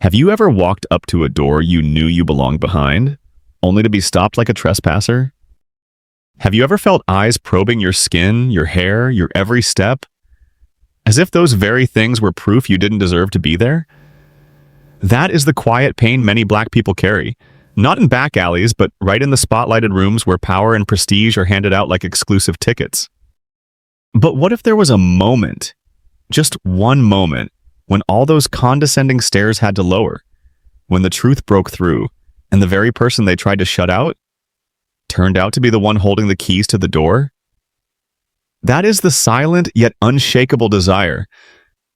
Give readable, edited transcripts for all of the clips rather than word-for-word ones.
Have you ever walked up to a door you knew you belonged behind, only to be stopped like a trespasser? Have you ever felt eyes probing your skin, your hair, your every step, as if those very things were proof you didn't deserve to be there? That is the quiet pain many Black people carry, not in back alleys, but right in the spotlighted rooms where power and prestige are handed out like exclusive tickets. But what if there was a moment, just one moment, when all those condescending stares had to lower, when the truth broke through, and the very person they tried to shut out turned out to be the one holding the keys to the door? That is the silent yet unshakable desire,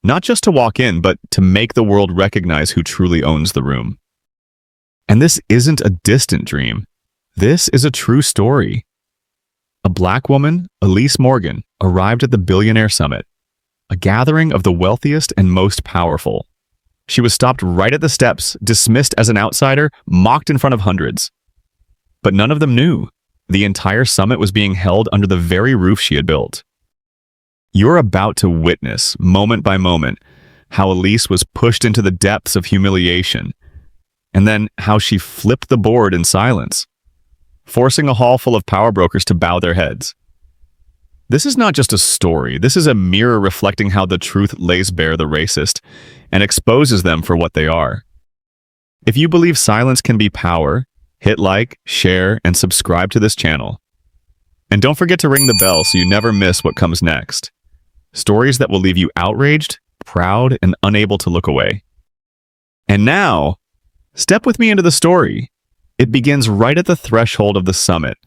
not just to walk in, but to make the world recognize who truly owns the room. And this isn't a distant dream. This is a true story. A Black woman, Elise Morgan, arrived at the Billionaire Summit, a gathering of the wealthiest and most powerful. She was stopped right at the steps, dismissed as an outsider, mocked in front of hundreds. But none of them knew. The entire summit was being held under the very roof she had built. You're about to witness, moment by moment, how Elise was pushed into the depths of humiliation, and then how she flipped the board in silence, forcing a hall full of power brokers to bow their heads. This is not just a story. This is a mirror reflecting how the truth lays bare the racist and exposes them for what they are. If you believe silence can be power, hit like, share, and subscribe to this channel. And don't forget to ring the bell so you never miss what comes next. Stories that will leave you outraged, proud, and unable to look away. And now, step with me into the story. It begins right at the threshold of the summit,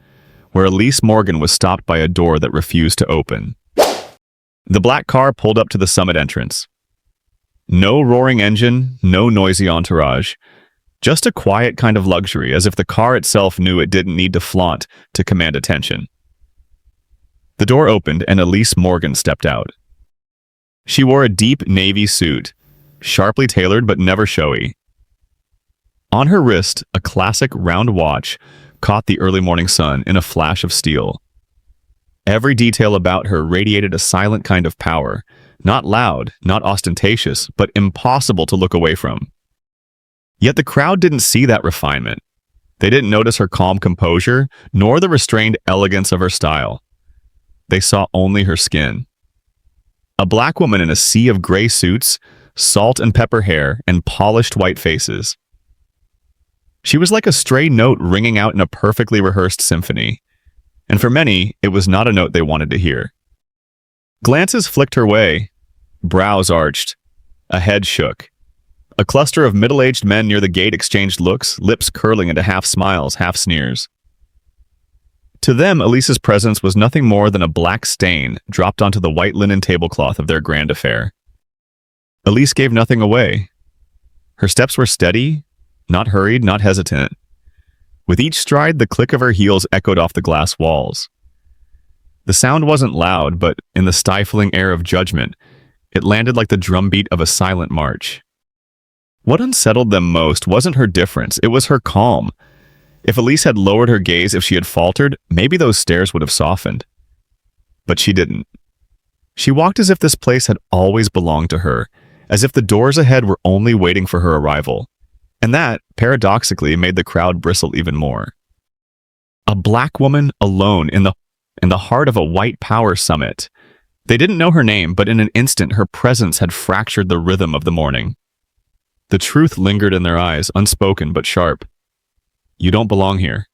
where Elise Morgan was stopped by a door that refused to open. The black car pulled up to the summit entrance. No roaring engine, no noisy entourage. Just a quiet kind of luxury, as if the car itself knew it didn't need to flaunt to command attention. The door opened and Elise Morgan stepped out. She wore a deep navy suit, sharply tailored but never showy. On her wrist, a classic round watch caught the early morning sun in a flash of steel. Every detail about her radiated a silent kind of power, not loud, not ostentatious, but impossible to look away from. Yet the crowd didn't see that refinement. They didn't notice her calm composure, nor the restrained elegance of her style. They saw only her skin. A Black woman in a sea of gray suits, salt and pepper hair, and polished white faces. She was like a stray note ringing out in a perfectly rehearsed symphony. And for many, it was not a note they wanted to hear. Glances flicked her way, brows arched, a head shook. A cluster of middle-aged men near the gate exchanged looks, lips curling into half smiles, half sneers. To them, Elise's presence was nothing more than a black stain dropped onto the white linen tablecloth of their grand affair. Elise gave nothing away. Her steps were steady, not hurried, not hesitant. With each stride, the click of her heels echoed off the glass walls. The sound wasn't loud, but in the stifling air of judgment, it landed like the drumbeat of a silent march. What unsettled them most wasn't her difference, it was her calm. If Elise had lowered her gaze, if she had faltered, maybe those stares would have softened. But she didn't. She walked as if this place had always belonged to her, as if the doors ahead were only waiting for her arrival. And that, paradoxically, made the crowd bristle even more. A Black woman alone in the heart of a white power summit. They didn't know her name, but in an instant her presence had fractured the rhythm of the morning. The truth lingered in their eyes, unspoken but sharp. You don't belong here.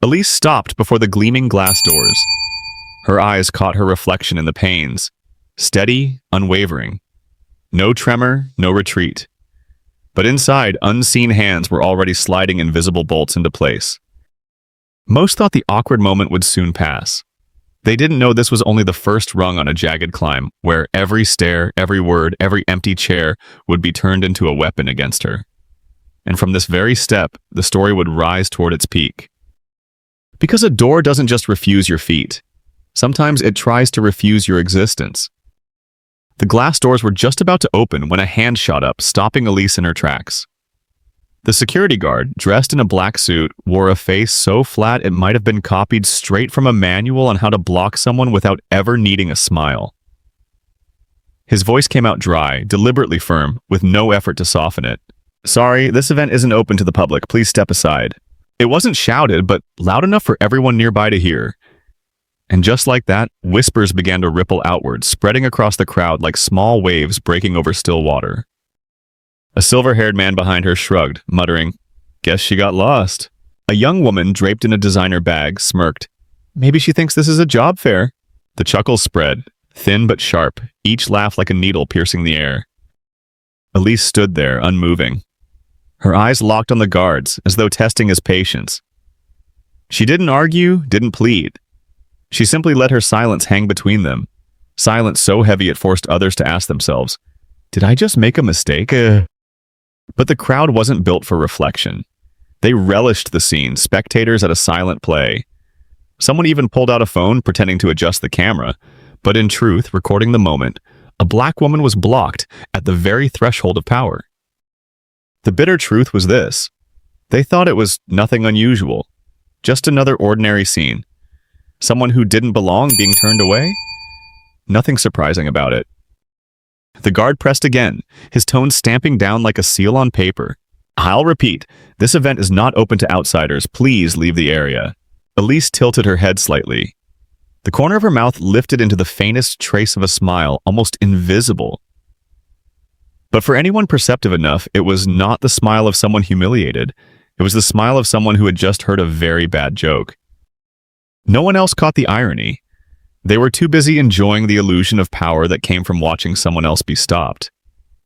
Elise stopped before the gleaming glass doors. Her eyes caught her reflection in the panes. Steady, unwavering. No tremor, no retreat. But inside, unseen hands were already sliding invisible bolts into place. Most thought the awkward moment would soon pass. They didn't know this was only the first rung on a jagged climb, where every stare, every word, every empty chair would be turned into a weapon against her. And from this very step, the story would rise toward its peak. Because a door doesn't just refuse your feet. Sometimes it tries to refuse your existence. The glass doors were just about to open when a hand shot up, stopping Elise in her tracks. The security guard, dressed in a black suit, wore a face so flat it might have been copied straight from a manual on how to block someone without ever needing a smile. His voice came out dry, deliberately firm, with no effort to soften it. Sorry, this event isn't open to the public. Please step aside. It wasn't shouted, but loud enough for everyone nearby to hear. And just like that, whispers began to ripple outward, spreading across the crowd like small waves breaking over still water. A silver-haired man behind her shrugged, muttering, "Guess she got lost." A young woman draped in a designer bag smirked. "Maybe she thinks this is a job fair." The chuckles spread, thin but sharp, each laugh like a needle piercing the air. Elise stood there, unmoving. Her eyes locked on the guards, as though testing his patience. She didn't argue, didn't plead. She simply let her silence hang between them, silence so heavy it forced others to ask themselves, "Did I just make a mistake?" But the crowd wasn't built for reflection. They relished the scene, spectators at a silent play. Someone even pulled out a phone, pretending to adjust the camera, but in truth, recording the moment, a black woman was blocked at the very threshold of power. The bitter truth was this. They thought it was nothing unusual, just another ordinary scene. Someone who didn't belong being turned away? Nothing surprising about it. The guard pressed again, his tone stamping down like a seal on paper. "I'll repeat, this event is not open to outsiders. Please leave the area." Elise tilted her head slightly. The corner of her mouth lifted into the faintest trace of a smile, almost invisible. But for anyone perceptive enough, it was not the smile of someone humiliated. It was the smile of someone who had just heard a very bad joke. No one else caught the irony. They were too busy enjoying the illusion of power that came from watching someone else be stopped.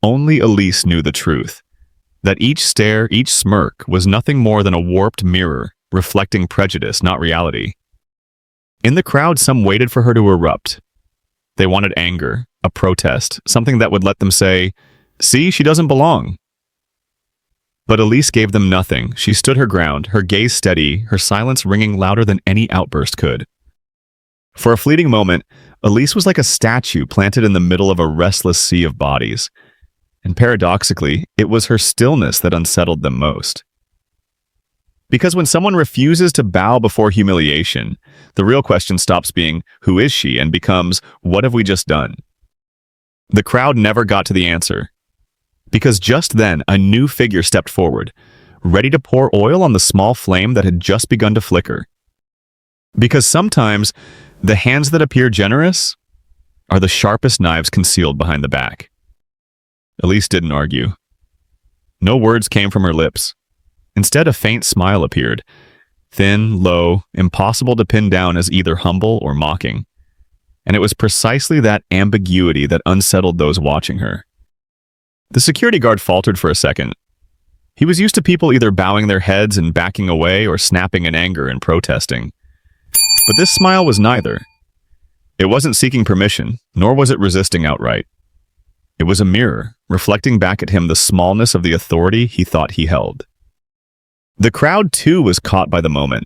Only Elise knew the truth. That each stare, each smirk, was nothing more than a warped mirror, reflecting prejudice, not reality. In the crowd, some waited for her to erupt. They wanted anger, a protest, something that would let them say, "See, she doesn't belong." But Elise gave them nothing. She stood her ground, her gaze steady, her silence ringing louder than any outburst could. For a fleeting moment, Elise was like a statue planted in the middle of a restless sea of bodies. And paradoxically, it was her stillness that unsettled them most. Because when someone refuses to bow before humiliation, the real question stops being, "Who is she?" and becomes, "What have we just done?" The crowd never got to the answer. Because just then, a new figure stepped forward, ready to pour oil on the small flame that had just begun to flicker. Because sometimes, the hands that appear generous are the sharpest knives concealed behind the back. Elise didn't argue. No words came from her lips. Instead, a faint smile appeared, thin, low, impossible to pin down as either humble or mocking. And it was precisely that ambiguity that unsettled those watching her. The security guard faltered for a second. He was used to people either bowing their heads and backing away or snapping in anger and protesting. But this smile was neither. It wasn't seeking permission, nor was it resisting outright. It was a mirror, reflecting back at him the smallness of the authority he thought he held. The crowd, too, was caught by the moment.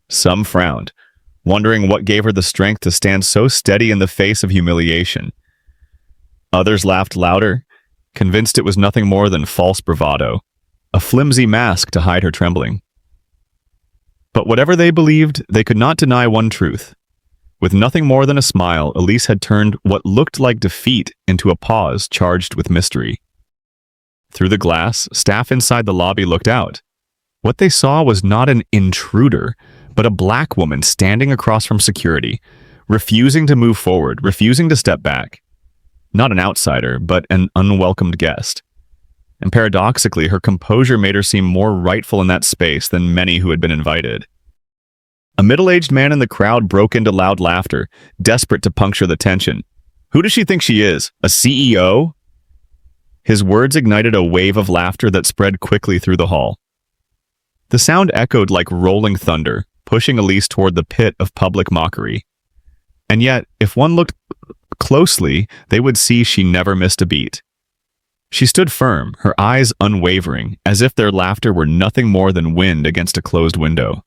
Some frowned, wondering what gave her the strength to stand so steady in the face of humiliation. Others laughed louder, convinced it was nothing more than false bravado, a flimsy mask to hide her trembling. But whatever they believed, they could not deny one truth. With nothing more than a smile, Elise had turned what looked like defeat into a pause charged with mystery. Through the glass, staff inside the lobby looked out. What they saw was not an intruder, but a black woman standing across from security, refusing to move forward, refusing to step back. Not an outsider, but an unwelcomed guest. And paradoxically, her composure made her seem more rightful in that space than many who had been invited. A middle-aged man in the crowd broke into loud laughter, desperate to puncture the tension. "Who does she think she is? A CEO?" His words ignited a wave of laughter that spread quickly through the hall. The sound echoed like rolling thunder, pushing Elise toward the pit of public mockery. And yet, if one looked closely, they would see she never missed a beat. She stood firm, her eyes unwavering, as if their laughter were nothing more than wind against a closed window.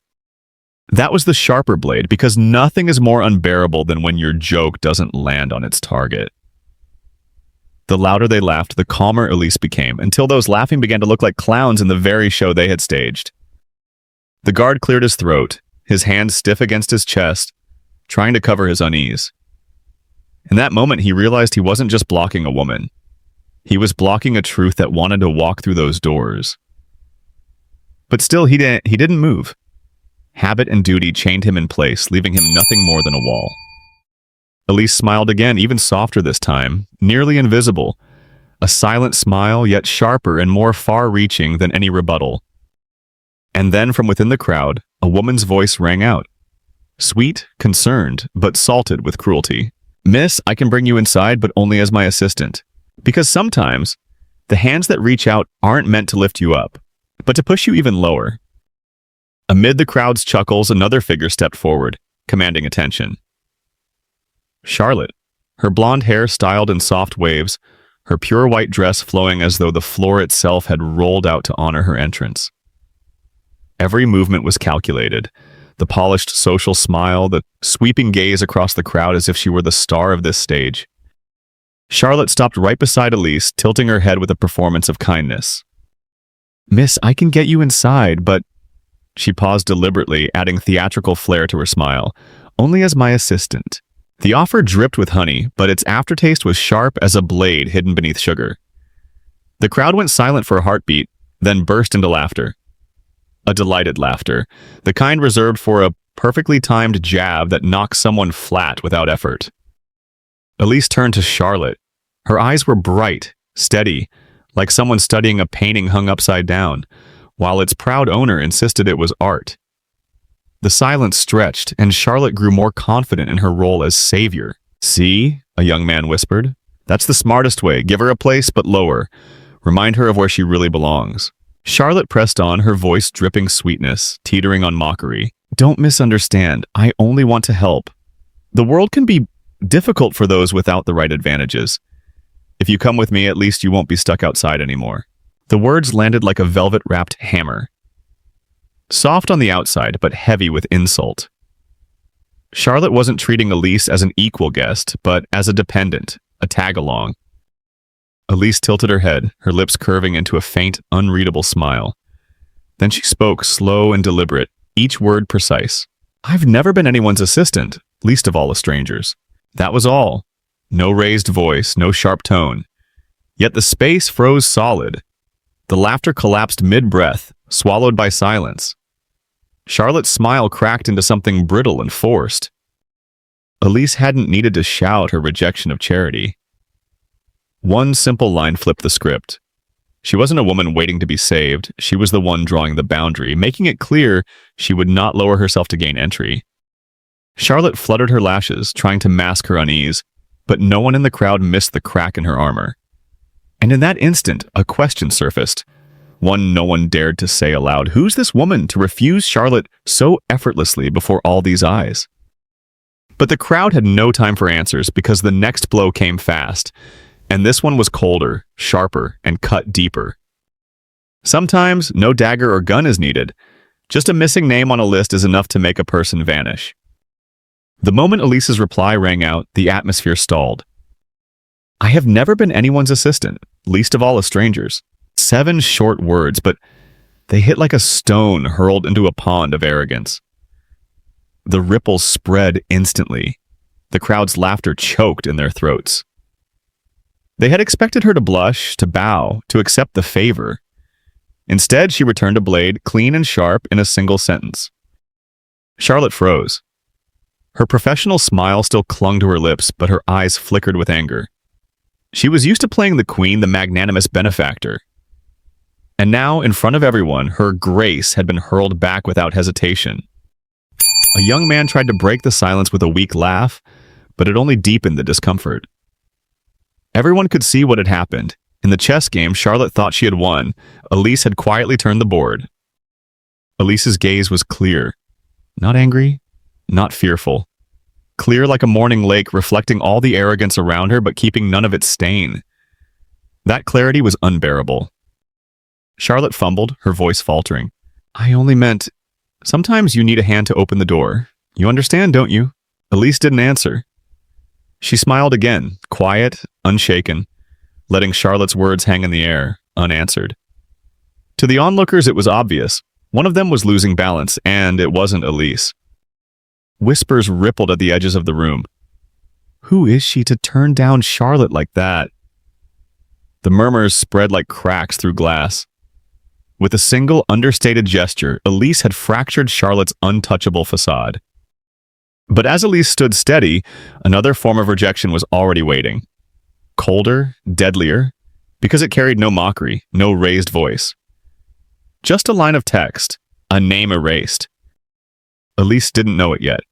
That was the sharper blade, because nothing is more unbearable than when your joke doesn't land on its target. The louder they laughed, the calmer Elise became, until those laughing began to look like clowns in the very show they had staged. The guard cleared his throat, his hands stiff against his chest, trying to cover his unease. In that moment, he realized he wasn't just blocking a woman. He was blocking a truth that wanted to walk through those doors. But still, he didn't move. Habit and duty chained him in place, leaving him nothing more than a wall. Elise smiled again, even softer this time, nearly invisible. A silent smile, yet sharper and more far-reaching than any rebuttal. And then from within the crowd, a woman's voice rang out. Sweet, concerned, but salted with cruelty. Miss, I can bring you inside, but only as my assistant. Because sometimes, the hands that reach out aren't meant to lift you up, but to push you even lower. Amid the crowd's chuckles, another figure stepped forward, commanding attention. Charlotte, her blonde hair styled in soft waves, her pure white dress flowing as though the floor itself had rolled out to honor her entrance. Every movement was calculated, the polished social smile, the sweeping gaze across the crowd as if she were the star of this stage. Charlotte stopped right beside Elise, tilting her head with a performance of kindness. Miss, I can get you inside, but... She paused deliberately, adding theatrical flair to her smile. Only as my assistant. The offer dripped with honey, but its aftertaste was sharp as a blade hidden beneath sugar. The crowd went silent for a heartbeat, then burst into laughter. A delighted laughter, the kind reserved for a perfectly timed jab that knocks someone flat without effort. Elise turned to Charlotte. Her eyes were bright, steady, like someone studying a painting hung upside down, while its proud owner insisted it was art. The silence stretched, and Charlotte grew more confident in her role as savior. See, a young man whispered. That's the smartest way. Give her a place, but lower. Remind her of where she really belongs. Charlotte pressed on, her voice dripping sweetness, teetering on mockery. Don't misunderstand. I only want to help. The world can be difficult for those without the right advantages. If you come with me, at least you won't be stuck outside anymore. The words landed like a velvet-wrapped hammer. Soft on the outside, but heavy with insult. Charlotte wasn't treating Elise as an equal guest, but as a dependent, a tag-along. Elise tilted her head, her lips curving into a faint, unreadable smile. Then she spoke, slow and deliberate, each word precise. I've never been anyone's assistant, least of all a stranger's. That was all. No raised voice, no sharp tone. Yet the space froze solid. The laughter collapsed mid-breath, swallowed by silence. Charlotte's smile cracked into something brittle and forced. Elise hadn't needed to shout her rejection of charity. One simple line flipped the script. She wasn't a woman waiting to be saved. She was the one drawing the boundary, making it clear she would not lower herself to gain entry. Charlotte fluttered her lashes, trying to mask her unease, but no one in the crowd missed the crack in her armor. And in that instant, a question surfaced. One no one dared to say aloud. Who's this woman to refuse Charlotte so effortlessly before all these eyes? But the crowd had no time for answers because the next blow came fast, and this one was colder, sharper, and cut deeper. Sometimes no dagger or gun is needed. Just a missing name on a list is enough to make a person vanish. The moment Elise's reply rang out, the atmosphere stalled. I have never been anyone's assistant, least of all a stranger's. 7 short words, but they hit like a stone hurled into a pond of arrogance. The ripples spread instantly. The crowd's laughter choked in their throats. They had expected her to blush, to bow, to accept the favor. Instead, she returned a blade, clean and sharp, in a single sentence. Charlotte froze. Her professional smile still clung to her lips, but her eyes flickered with anger. She was used to playing the queen, the magnanimous benefactor. And now, in front of everyone, her grace had been hurled back without hesitation. A young man tried to break the silence with a weak laugh, but it only deepened the discomfort. Everyone could see what had happened. In the chess game, Charlotte thought she had won. Elise had quietly turned the board. Elise's gaze was clear. Not angry, not fearful. Clear like a morning lake, reflecting all the arrogance around her, but keeping none of its stain. That clarity was unbearable. Charlotte fumbled, her voice faltering. I only meant, sometimes you need a hand to open the door. You understand, don't you? Elise didn't answer. She smiled again, quiet, unshaken, letting Charlotte's words hang in the air, unanswered. To the onlookers, it was obvious. One of them was losing balance, and it wasn't Elise. Whispers rippled at the edges of the room. Who is she to turn down Charlotte like that? The murmurs spread like cracks through glass. With a single understated gesture, Elise had fractured Charlotte's untouchable facade. But as Elise stood steady, another form of rejection was already waiting. Colder, deadlier, because it carried no mockery, no raised voice. Just a line of text, a name erased. Elise didn't know it yet.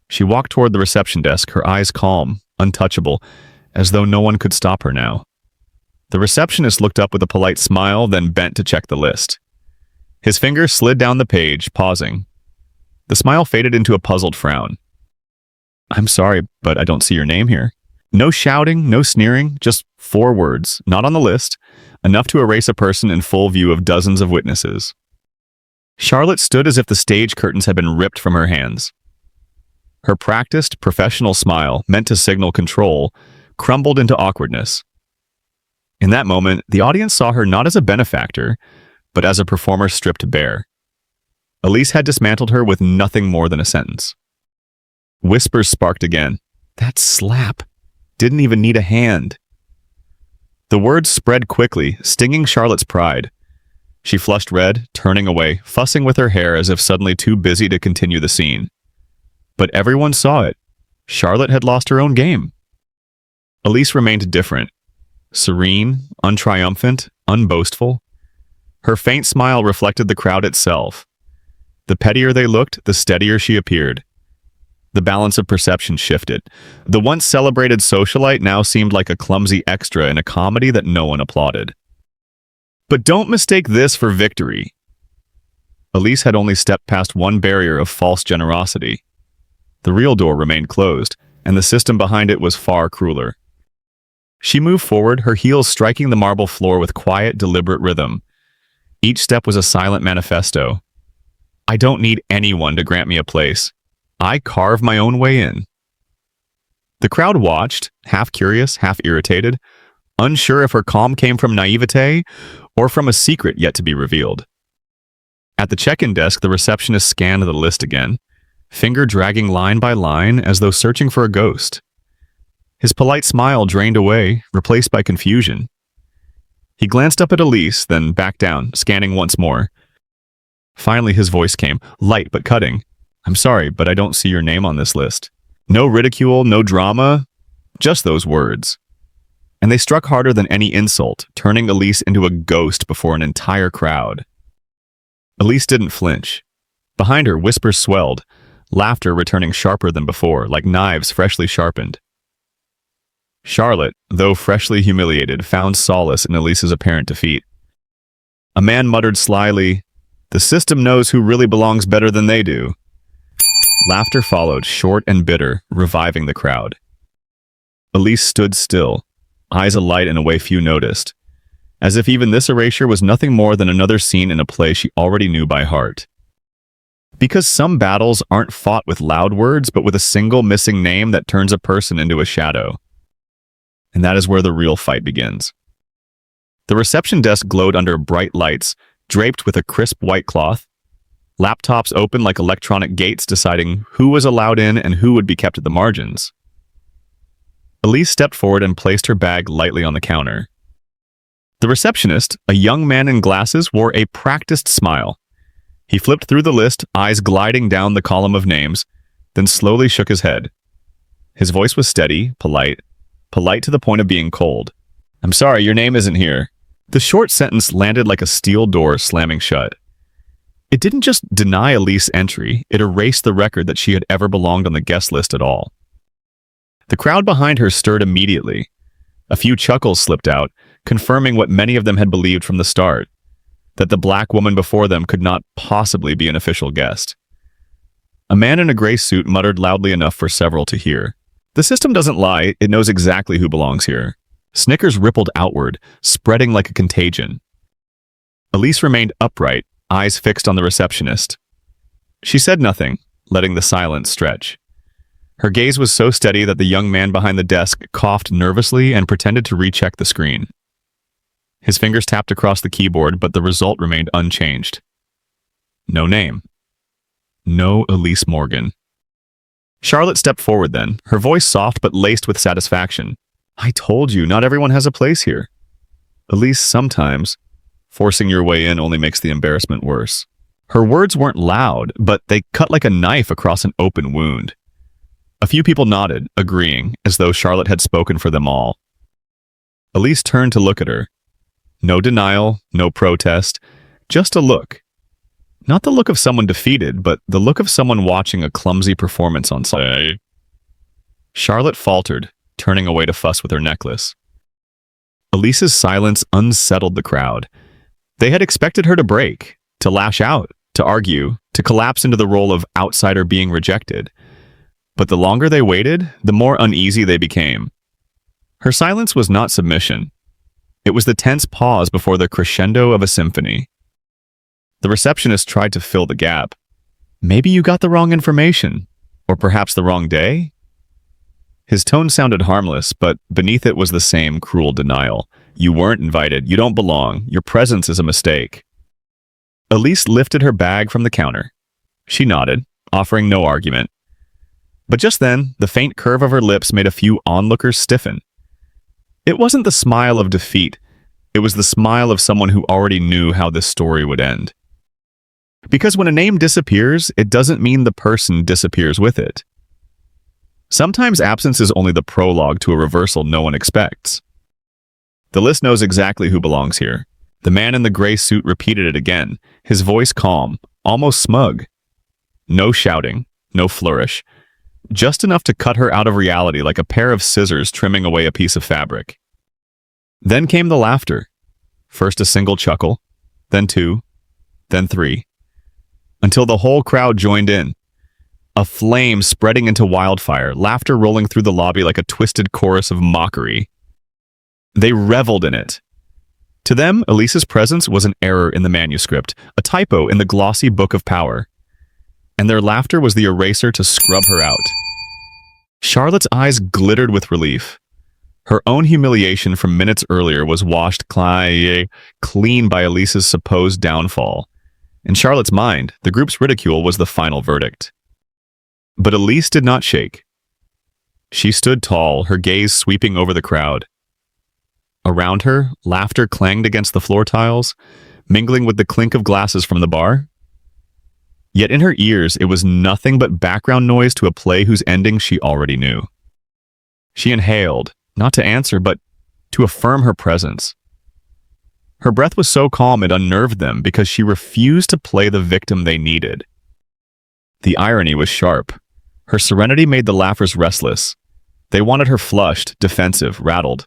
She walked toward the reception desk, her eyes calm, untouchable, as though no one could stop her now. The receptionist looked up with a polite smile, then bent to check the list. His fingers slid down the page, pausing. The smile faded into a puzzled frown. "I'm sorry, but I don't see your name here." No shouting, no sneering, just 4 words, not on the list, enough to erase a person in full view of dozens of witnesses. Charlotte stood as if the stage curtains had been ripped from her hands. Her practiced, professional smile, meant to signal control, crumbled into awkwardness. In that moment, the audience saw her not as a benefactor, but as a performer stripped bare. Elise had dismantled her with nothing more than a sentence. Whispers sparked again. "That slap. Didn't even need a hand." The words spread quickly, stinging Charlotte's pride. She flushed red, turning away, fussing with her hair as if suddenly too busy to continue the scene. But everyone saw it. Charlotte had lost her own game. Elise remained different. Serene, untriumphant, unboastful. Her faint smile reflected the crowd itself. The pettier they looked, the steadier she appeared. The balance of perception shifted. The once celebrated socialite now seemed like a clumsy extra in a comedy that no one applauded. But don't mistake this for victory. Elise had only stepped past one barrier of false generosity. The real door remained closed, and the system behind it was far crueler. She moved forward, her heels striking the marble floor with quiet, deliberate rhythm. Each step was a silent manifesto. "I don't need anyone to grant me a place. I carve my own way in." The crowd watched, half curious, half irritated, unsure if her calm came from naivete or from a secret yet to be revealed. At the check-in desk, the receptionist scanned the list again, finger dragging line by line as though searching for a ghost. His polite smile drained away, replaced by confusion. He glanced up at Elise, then back down, scanning once more. Finally, his voice came, light but cutting. "I'm sorry, but I don't see your name on this list." No ridicule, no drama, just those words. And they struck harder than any insult, turning Elise into a ghost before an entire crowd. Elise didn't flinch. Behind her, whispers swelled, laughter returning sharper than before, like knives freshly sharpened. Charlotte, though freshly humiliated, found solace in Elise's apparent defeat. A man muttered slyly, "The system knows who really belongs better than they do." Laughter followed, short and bitter, reviving the crowd. Elise stood still, eyes alight in a way few noticed, as if even this erasure was nothing more than another scene in a play she already knew by heart. Because some battles aren't fought with loud words, but with a single missing name that turns a person into a shadow. And that is where the real fight begins. The reception desk glowed under bright lights, draped with a crisp white cloth. Laptops open like electronic gates deciding who was allowed in and who would be kept at the margins. Elise stepped forward and placed her bag lightly on the counter. The receptionist, a young man in glasses, wore a practiced smile. He flipped through the list, eyes gliding down the column of names, then slowly shook his head. His voice was steady, polite to the point of being cold. "I'm sorry, your name isn't here." The short sentence landed like a steel door slamming shut. It didn't just deny Elise entry, it erased the record that she had ever belonged on the guest list at all. The crowd behind her stirred immediately. A few chuckles slipped out, confirming what many of them had believed from the start, that the black woman before them could not possibly be an official guest. A man in a gray suit muttered loudly enough for several to hear. "The system doesn't lie, it knows exactly who belongs here." Snickers rippled outward, spreading like a contagion. Elise remained upright, eyes fixed on the receptionist. She said nothing, letting the silence stretch. Her gaze was so steady that the young man behind the desk coughed nervously and pretended to recheck the screen. His fingers tapped across the keyboard, but the result remained unchanged. No name. No Elise Morgan. Charlotte stepped forward then, her voice soft but laced with satisfaction. "I told you, not everyone has a place here." At least sometimes, forcing your way in only makes the embarrassment worse. Her words weren't loud, but they cut like a knife across an open wound. A few people nodded, agreeing, as though Charlotte had spoken for them all. Elise turned to look at her. No denial, no protest, just a look. Not the look of someone defeated, but the look of someone watching a clumsy performance on stage. Charlotte faltered, turning away to fuss with her necklace. Elise's silence unsettled the crowd. They had expected her to break, to lash out, to argue, to collapse into the role of outsider being rejected. But the longer they waited, the more uneasy they became. Her silence was not submission. It was the tense pause before the crescendo of a symphony. The receptionist tried to fill the gap. Maybe you got the wrong information, or perhaps the wrong day? His tone sounded harmless, but beneath it was the same cruel denial. You weren't invited, you don't belong, your presence is a mistake. Elise lifted her bag from the counter. She nodded, offering no argument. But just then, the faint curve of her lips made a few onlookers stiffen. It wasn't the smile of defeat. It was the smile of someone who already knew how this story would end. Because when a name disappears, it doesn't mean the person disappears with it. Sometimes absence is only the prologue to a reversal no one expects. The list knows exactly who belongs here. The man in the gray suit repeated it again, his voice calm, almost smug. No shouting, no flourish. Just enough to cut her out of reality like a pair of scissors trimming away a piece of fabric. Then came the laughter. First a single chuckle, then two, then three, until the whole crowd joined in. A flame spreading into wildfire, laughter rolling through the lobby like a twisted chorus of mockery. They reveled in it. To them, Elise's presence was an error in the manuscript, a typo in the glossy book of power. And their laughter was the eraser to scrub her out. Charlotte's eyes glittered with relief. Her own humiliation from minutes earlier was washed clean by Elise's supposed downfall. In Charlotte's mind, the group's ridicule was the final verdict. But Elise did not shake. She stood tall, her gaze sweeping over the crowd. Around her, laughter clanged against the floor tiles, mingling with the clink of glasses from the bar. Yet in her ears, it was nothing but background noise to a play whose ending she already knew. She inhaled, not to answer, but to affirm her presence. Her breath was so calm it unnerved them because she refused to play the victim they needed. The irony was sharp. Her serenity made the laughers restless. They wanted her flushed, defensive, rattled.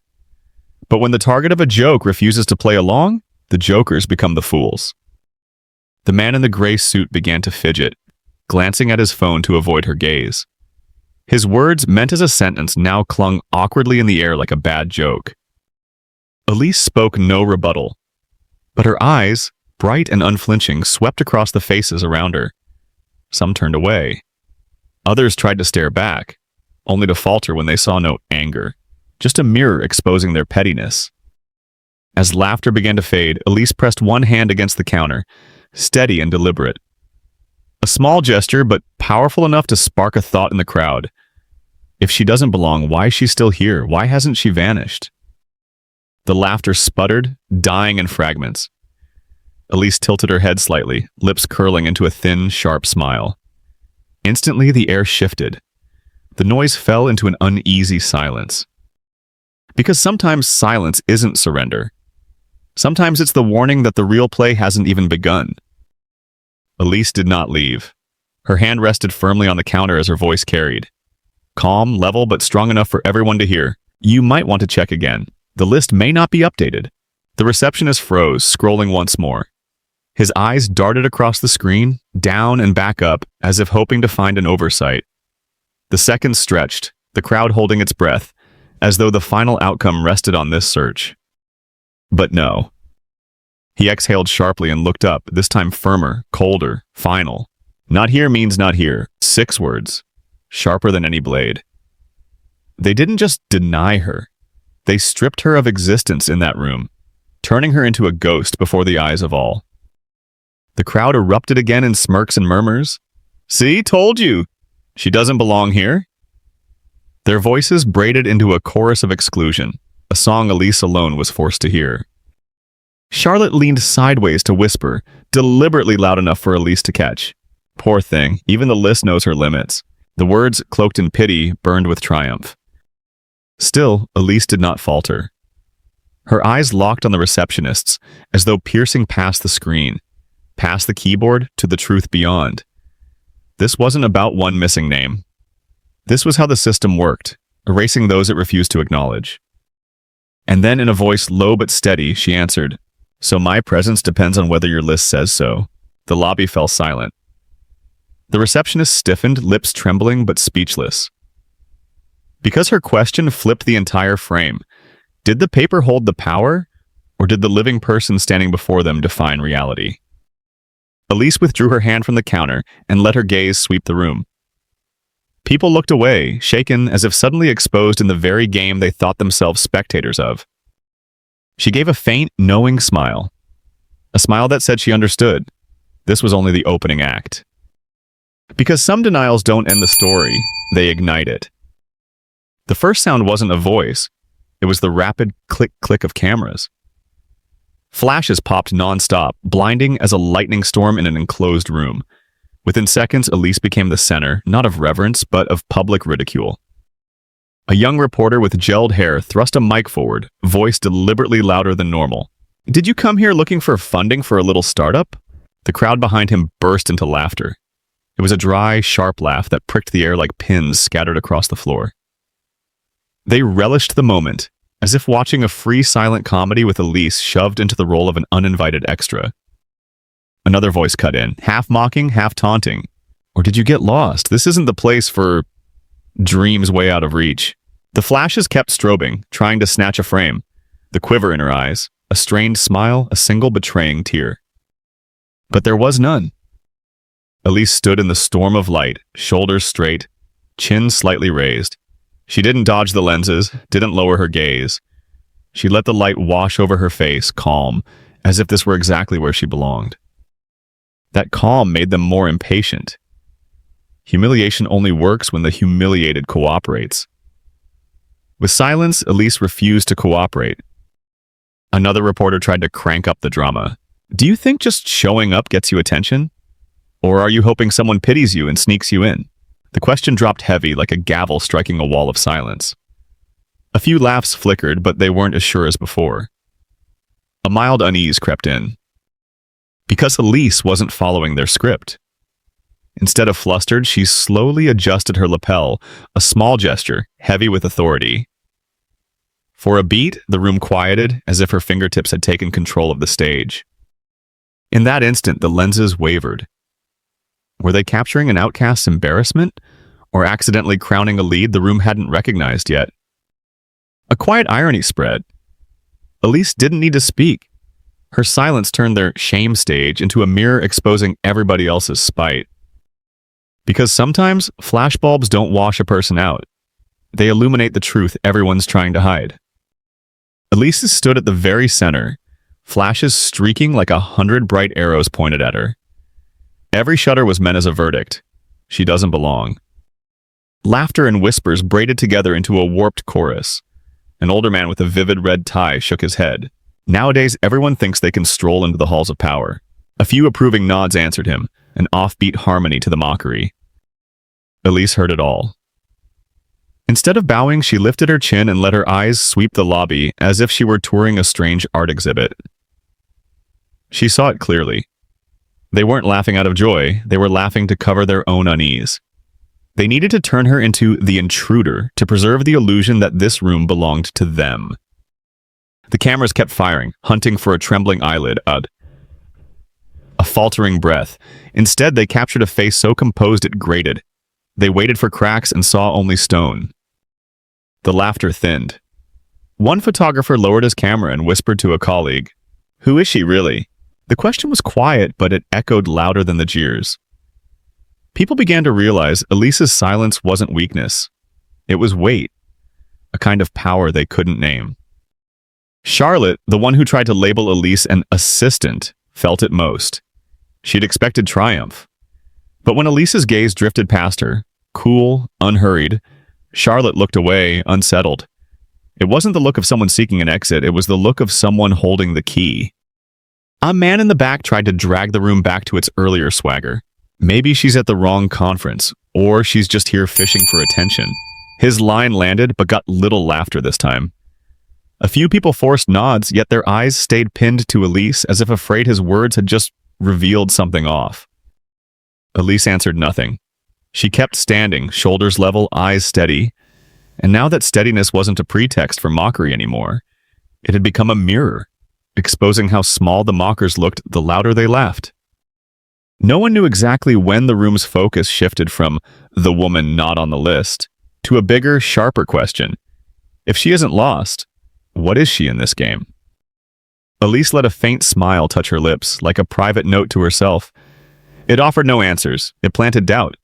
But when the target of a joke refuses to play along, the jokers become the fools. The man in the gray suit began to fidget, glancing at his phone to avoid her gaze. His words, meant as a sentence, now clung awkwardly in the air like a bad joke. Elise spoke no rebuttal, but her eyes, bright and unflinching, swept across the faces around her. Some turned away. Others tried to stare back, only to falter when they saw no anger, just a mirror exposing their pettiness. As laughter began to fade, Elise pressed one hand against the counter, steady and deliberate. A small gesture, but powerful enough to spark a thought in the crowd. If she doesn't belong, why is she still here? Why hasn't she vanished? The laughter sputtered, dying in fragments. Elise tilted her head slightly, lips curling into a thin, sharp smile. Instantly, the air shifted. The noise fell into an uneasy silence. Because sometimes silence isn't surrender. Sometimes it's the warning that the real play hasn't even begun. Elise did not leave. Her hand rested firmly on the counter as her voice carried. Calm, level, but strong enough for everyone to hear. You might want to check again. The list may not be updated. The receptionist froze, scrolling once more. His eyes darted across the screen, down and back up, as if hoping to find an oversight. The seconds stretched, the crowd holding its breath, as though the final outcome rested on this search. But no. He exhaled sharply and looked up, this time firmer, colder, final. Not here means not here. 6 words, sharper than any blade. They didn't just deny her. They stripped her of existence in that room, turning her into a ghost before the eyes of all. The crowd erupted again in smirks and murmurs. See, told you. She doesn't belong here. Their voices braided into a chorus of exclusion, a song Elise alone was forced to hear. Charlotte leaned sideways to whisper, deliberately loud enough for Elise to catch. Poor thing, even the list knows her limits. The words, cloaked in pity, burned with triumph. Still, Elise did not falter. Her eyes locked on the receptionists, as though piercing past the screen, past the keyboard to the truth beyond. This wasn't about one missing name. This was how the system worked, erasing those it refused to acknowledge. And then in a voice low but steady, she answered, "So my presence depends on whether your list says so." The lobby fell silent. The receptionist stiffened, lips trembling but speechless. Because her question flipped the entire frame. Did the paper hold the power, or did the living person standing before them define reality? Elise withdrew her hand from the counter and let her gaze sweep the room. People looked away, shaken as if suddenly exposed in the very game they thought themselves spectators of. She gave a faint, knowing smile. A smile that said she understood. This was only the opening act. Because some denials don't end the story, they ignite it. The first sound wasn't a voice. It was the rapid click-click of cameras. Flashes popped non-stop, blinding as a lightning storm in an enclosed room. Within seconds, Elise became the center, not of reverence, but of public ridicule. A young reporter with gelled hair thrust a mic forward, voice deliberately louder than normal. "Did you come here looking for funding for a little startup?" The crowd behind him burst into laughter. It was a dry, sharp laugh that pricked the air like pins scattered across the floor. They relished the moment, as if watching a free silent comedy with Elise shoved into the role of an uninvited extra. Another voice cut in, half mocking, half taunting. "Or did you get lost? This isn't the place for dreams way out of reach." The flashes kept strobing, trying to snatch a frame. The quiver in her eyes, a strained smile, a single betraying tear. But there was none. Elise stood in the storm of light, shoulders straight, chin slightly raised. She didn't dodge the lenses, didn't lower her gaze. She let the light wash over her face, calm, as if this were exactly where she belonged. That calm made them more impatient. Humiliation only works when the humiliated cooperates. With silence, Elise refused to cooperate. Another reporter tried to crank up the drama. "Do you think just showing up gets you attention? Or are you hoping someone pities you and sneaks you in?" The question dropped heavy like a gavel striking a wall of silence. A few laughs flickered, but they weren't as sure as before. A mild unease crept in. Because Elise wasn't following their script. Instead of flustered, she slowly adjusted her lapel, a small gesture, heavy with authority. For a beat, the room quieted, as if her fingertips had taken control of the stage. In that instant, the lenses wavered. Were they capturing an outcast's embarrassment, or accidentally crowning a lead the room hadn't recognized yet? A quiet irony spread. Elise didn't need to speak. Her silence turned their shame stage into a mirror exposing everybody else's spite. Because sometimes, flashbulbs don't wash a person out. They illuminate the truth everyone's trying to hide. Elise stood at the very center, flashes streaking like 100 bright arrows pointed at her. Every shudder was meant as a verdict. She doesn't belong. Laughter and whispers braided together into a warped chorus. An older man with a vivid red tie shook his head. Nowadays, everyone thinks they can stroll into the halls of power. A few approving nods answered him, an offbeat harmony to the mockery. Elise heard it all. Instead of bowing, she lifted her chin and let her eyes sweep the lobby as if she were touring a strange art exhibit. She saw it clearly. They weren't laughing out of joy, they were laughing to cover their own unease. They needed to turn her into the intruder to preserve the illusion that this room belonged to them. The cameras kept firing, hunting for a trembling eyelid, a faltering breath. Instead, they captured a face so composed it grated. They waited for cracks and saw only stone. The laughter thinned. One photographer lowered his camera and whispered to a colleague, "Who is she really?" The question was quiet, but it echoed louder than the jeers. People began to realize Elise's silence wasn't weakness. It was weight, a kind of power they couldn't name. Charlotte, the one who tried to label Elise an assistant, felt it most. She'd expected triumph. But when Elise's gaze drifted past her, cool, unhurried, Charlotte looked away, unsettled. It wasn't the look of someone seeking an exit, it was the look of someone holding the key. A man in the back tried to drag the room back to its earlier swagger. Maybe she's at the wrong conference, or she's just here fishing for attention. His line landed, but got little laughter this time. A few people forced nods, yet their eyes stayed pinned to Elise as if afraid his words had just revealed something off. Elise answered nothing. She kept standing, shoulders level, eyes steady. And now that steadiness wasn't a pretext for mockery anymore, it had become a mirror, exposing how small the mockers looked the louder they laughed. No one knew exactly when the room's focus shifted from the woman not on the list to a bigger, sharper question. If she isn't lost, what is she in this game? Elise let a faint smile touch her lips, like a private note to herself. It offered no answers. It planted doubt.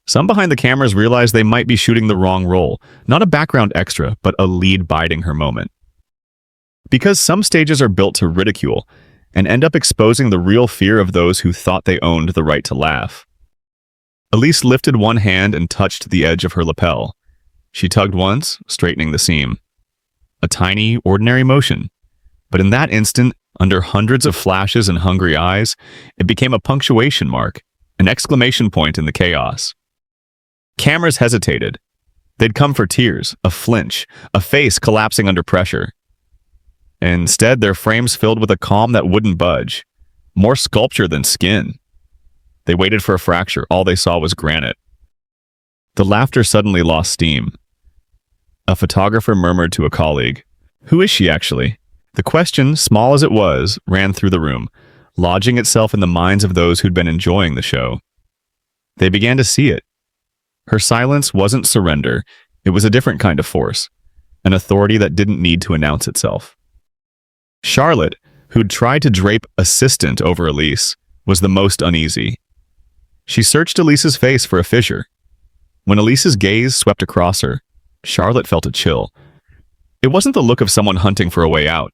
Some behind the cameras realized they might be shooting the wrong role, not a background extra, but a lead biding her moment. Because some stages are built to ridicule and end up exposing the real fear of those who thought they owned the right to laugh. Elise lifted one hand and touched the edge of her lapel. She tugged once, straightening the seam. A tiny, ordinary motion. But in that instant, under hundreds of flashes and hungry eyes, it became a punctuation mark, an exclamation point in the chaos. Cameras hesitated. They'd come for tears, a flinch, a face collapsing under pressure. Instead, their frames filled with a calm that wouldn't budge, more sculpture than skin. They waited for a fracture. All they saw was granite. The laughter suddenly lost steam. A photographer murmured to a colleague, "Who is she actually?" The question, small as it was, ran through the room, lodging itself in the minds of those who'd been enjoying the show. They began to see it. Her silence wasn't surrender. It was a different kind of force, an authority that didn't need to announce itself. Charlotte, who'd tried to drape assistant over Elise, was the most uneasy. She searched Elise's face for a fissure. When Elise's gaze swept across her, Charlotte felt a chill. It wasn't the look of someone hunting for a way out,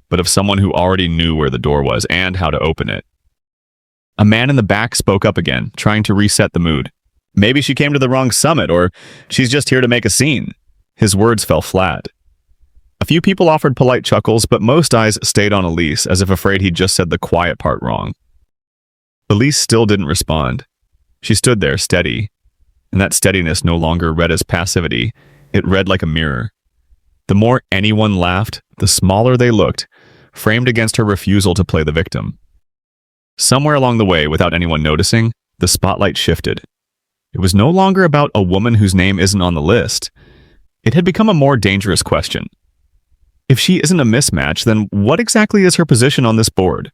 but of someone who already knew where the door was and how to open it. A man in the back spoke up again, trying to reset the mood. "Maybe she came to the wrong summit, or she's just here to make a scene." His words fell flat. A few people offered polite chuckles, but most eyes stayed on Elise, as if afraid he'd just said the quiet part wrong. Elise still didn't respond. She stood there, steady, and that steadiness no longer read as passivity. It read like a mirror. The more anyone laughed, the smaller they looked, framed against her refusal to play the victim. Somewhere along the way, without anyone noticing, the spotlight shifted. It was no longer about a woman whose name isn't on the list. It had become a more dangerous question. If she isn't a mismatch, then what exactly is her position on this board?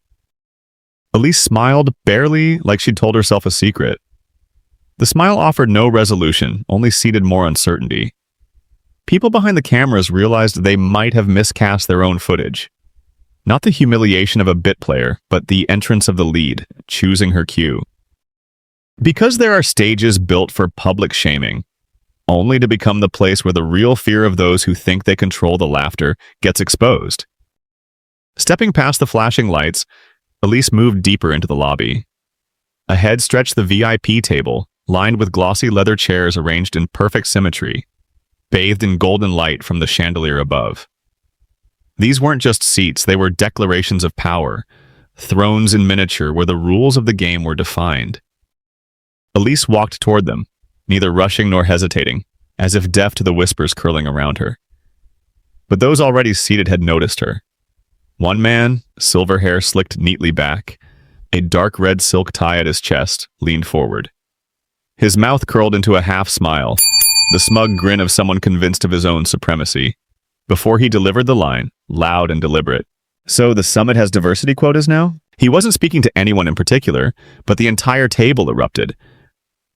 Elise smiled, barely, like she'd told herself a secret. The smile offered no resolution, only seeded more uncertainty. People behind the cameras realized they might have miscast their own footage. Not the humiliation of a bit player, but the entrance of the lead, choosing her cue. Because there are stages built for public shaming, only to become the place where the real fear of those who think they control the laughter gets exposed. Stepping past the flashing lights, Elise moved deeper into the lobby. Ahead stretched the VIP table, lined with glossy leather chairs arranged in perfect symmetry, bathed in golden light from the chandelier above. These weren't just seats, they were declarations of power, thrones in miniature where the rules of the game were defined. Elise walked toward them, neither rushing nor hesitating, as if deaf to the whispers curling around her. But those already seated had noticed her. One man, silver hair slicked neatly back, a dark red silk tie at his chest, leaned forward. His mouth curled into a half smile, the smug grin of someone convinced of his own supremacy. Before he delivered the line, loud and deliberate. "So the summit has diversity quotas now?" He wasn't speaking to anyone in particular, but the entire table erupted.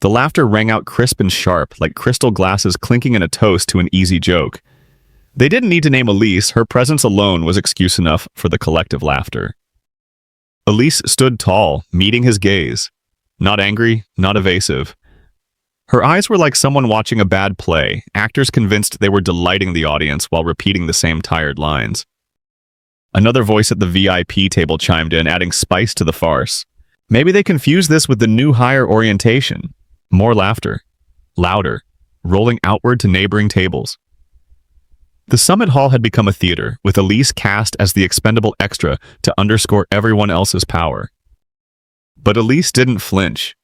The laughter rang out crisp and sharp, like crystal glasses clinking in a toast to an easy joke. They didn't need to name Elise, her presence alone was excuse enough for the collective laughter. Elise stood tall, meeting his gaze. Not angry, not evasive. Her eyes were like someone watching a bad play, actors convinced they were delighting the audience while repeating the same tired lines. Another voice at the VIP table chimed in, adding spice to the farce. Maybe they confused this with the new hire orientation. More laughter. Louder. Rolling outward to neighboring tables. The summit hall had become a theater, with Elise cast as the expendable extra to underscore everyone else's power. But Elise didn't flinch.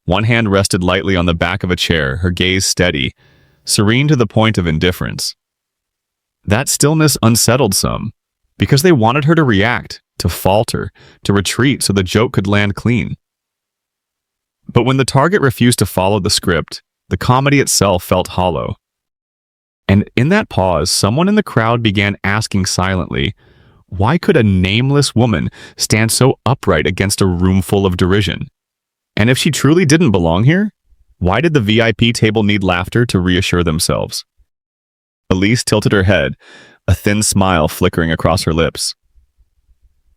One hand rested lightly on the back of a chair, her gaze steady, serene to the point of indifference. That stillness unsettled some, because they wanted her to react, to falter, to retreat so the joke could land clean. But when the target refused to follow the script, the comedy itself felt hollow. And in that pause, someone in the crowd began asking silently, why could a nameless woman stand so upright against a room full of derision? And if she truly didn't belong here, why did the VIP table need laughter to reassure themselves? Elise tilted her head, a thin smile flickering across her lips.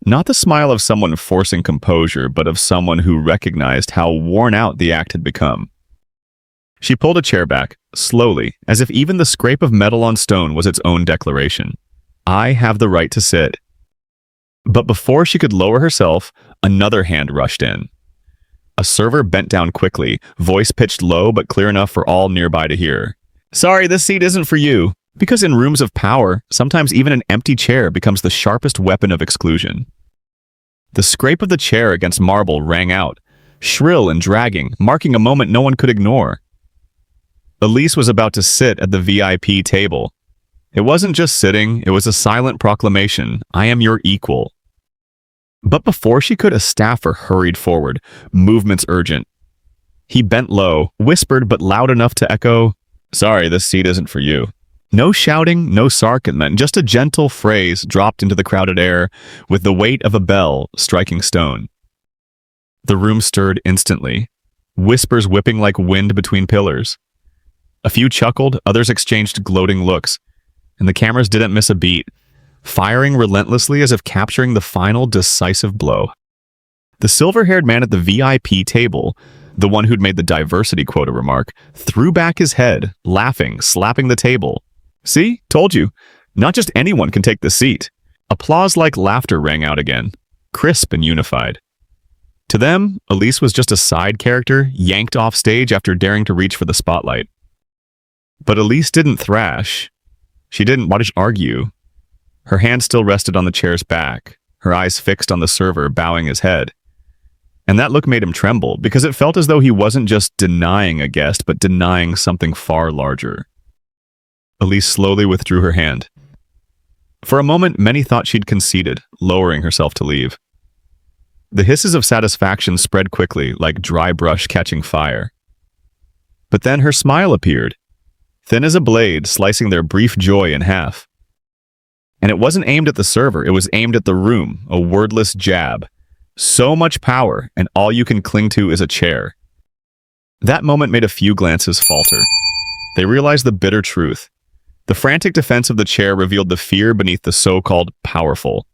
Not the smile of someone forcing composure, but of someone who recognized how worn out the act had become. She pulled a chair back, slowly, as if even the scrape of metal on stone was its own declaration. I have the right to sit. But before she could lower herself, another hand rushed in. A server bent down quickly, voice pitched low but clear enough for all nearby to hear. Sorry, this seat isn't for you. Because in rooms of power, sometimes even an empty chair becomes the sharpest weapon of exclusion. The scrape of the chair against marble rang out, shrill and dragging, marking a moment no one could ignore. Elise was about to sit at the VIP table. It wasn't just sitting, it was a silent proclamation, I am your equal. But before she could, a staffer hurried forward, movements urgent. He bent low, whispered but loud enough to echo, sorry, this seat isn't for you. No shouting, no sarcasm, just a gentle phrase dropped into the crowded air with the weight of a bell striking stone. The room stirred instantly, whispers whipping like wind between pillars. A few chuckled, others exchanged gloating looks, and the cameras didn't miss a beat, firing relentlessly as if capturing the final decisive blow. The silver-haired man at the VIP table, the one who'd made the diversity quota remark, threw back his head, laughing, slapping the table. See? Told you. Not just anyone can take the seat. Applause-like laughter rang out again, crisp and unified. To them, Elise was just a side character, yanked off stage after daring to reach for the spotlight. But Elise didn't thrash. She didn't argue. Her hand still rested on the chair's back, her eyes fixed on the server bowing his head. And that look made him tremble, because it felt as though he wasn't just denying a guest, but denying something far larger. Elise slowly withdrew her hand. For a moment, many thought she'd conceded, lowering herself to leave. The hisses of satisfaction spread quickly, like dry brush catching fire. But then her smile appeared, thin as a blade, slicing their brief joy in half. And it wasn't aimed at the server, it was aimed at the room, a wordless jab. So much power, and all you can cling to is a chair. That moment made a few glances falter. They realized the bitter truth. The frantic defense of the chair revealed the fear beneath the so-called powerful.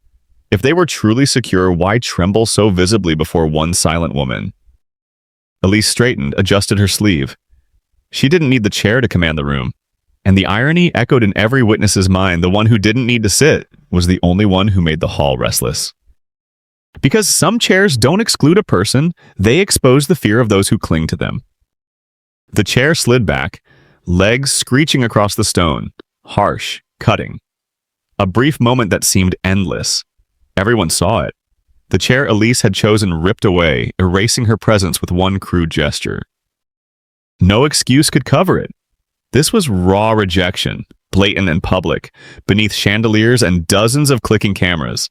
If they were truly secure, why tremble so visibly before one silent woman? Elise straightened, adjusted her sleeve. She didn't need the chair to command the room. And the irony echoed in every witness's mind. The one who didn't need to sit was the only one who made the hall restless. Because some chairs don't exclude a person, they expose the fear of those who cling to them. The chair slid back, legs screeching across the stone, harsh, cutting. A brief moment that seemed endless. Everyone saw it. The chair Elise had chosen ripped away, erasing her presence with one crude gesture. No excuse could cover it. This was raw rejection, blatant and public, beneath chandeliers and dozens of clicking cameras.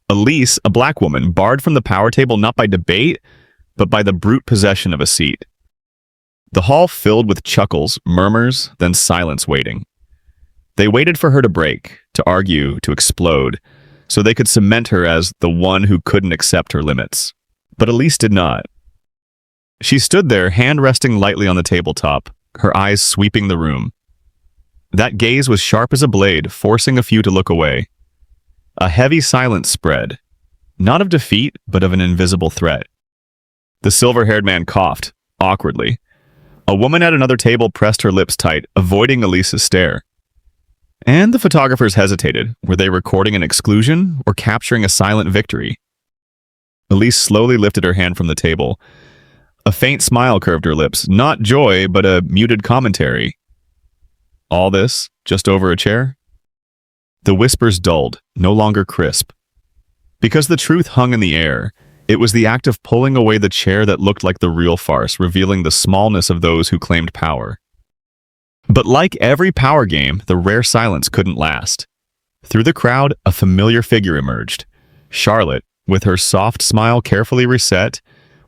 Elise, a black woman, barred from the power table not by debate, but by the brute possession of a seat. The hall filled with chuckles, murmurs, then silence waiting. They waited for her to break, to argue, to explode, so they could cement her as the one who couldn't accept her limits. But Elise did not. She stood there, hand resting lightly on the tabletop, her eyes sweeping the room. That gaze was sharp as a blade, forcing a few to look away. A heavy silence spread, not of defeat, but of an invisible threat. The silver-haired man coughed, awkwardly. A woman at another table pressed her lips tight, avoiding Elise's stare. And the photographers hesitated. Were they recording an exclusion or capturing a silent victory? Elise slowly lifted her hand from the table. A faint smile curved her lips, not joy, but a muted commentary. All this, just over a chair? The whispers dulled, no longer crisp. Because the truth hung in the air, it was the act of pulling away the chair that looked like the real farce, revealing the smallness of those who claimed power. But like every power game, the rare silence couldn't last. Through the crowd, a familiar figure emerged. Charlotte, with her soft smile carefully reset,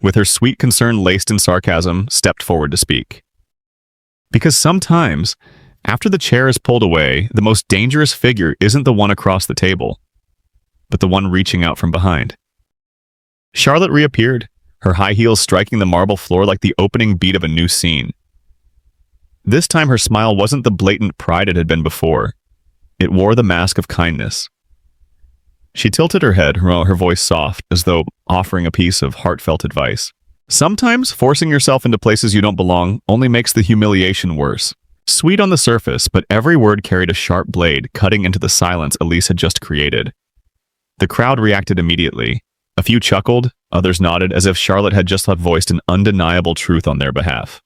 with her sweet concern laced in sarcasm, stepped forward to speak. Because sometimes, after the chair is pulled away, the most dangerous figure isn't the one across the table, but the one reaching out from behind. Charlotte reappeared, her high heels striking the marble floor like the opening beat of a new scene. This time her smile wasn't the blatant pride it had been before. It wore the mask of kindness. She tilted her head, her voice soft, as though offering a piece of heartfelt advice. Sometimes forcing yourself into places you don't belong only makes the humiliation worse. Sweet on the surface, but every word carried a sharp blade, cutting into the silence Elise had just created. The crowd reacted immediately. A few chuckled, others nodded, as if Charlotte had just voiced an undeniable truth on their behalf.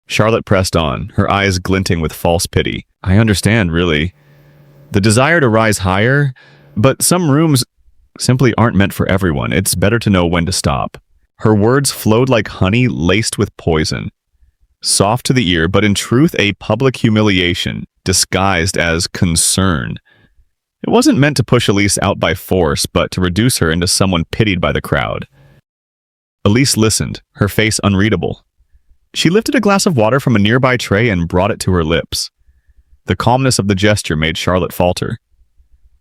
Charlotte pressed on, her eyes glinting with false pity. I understand, really. The desire to rise higher, but some rooms simply aren't meant for everyone. It's better to know when to stop. Her words flowed like honey laced with poison. Soft to the ear, but in truth a public humiliation, disguised as concern. It wasn't meant to push Elise out by force, but to reduce her into someone pitied by the crowd. Elise listened, her face unreadable. She lifted a glass of water from a nearby tray and brought it to her lips. The calmness of the gesture made Charlotte falter.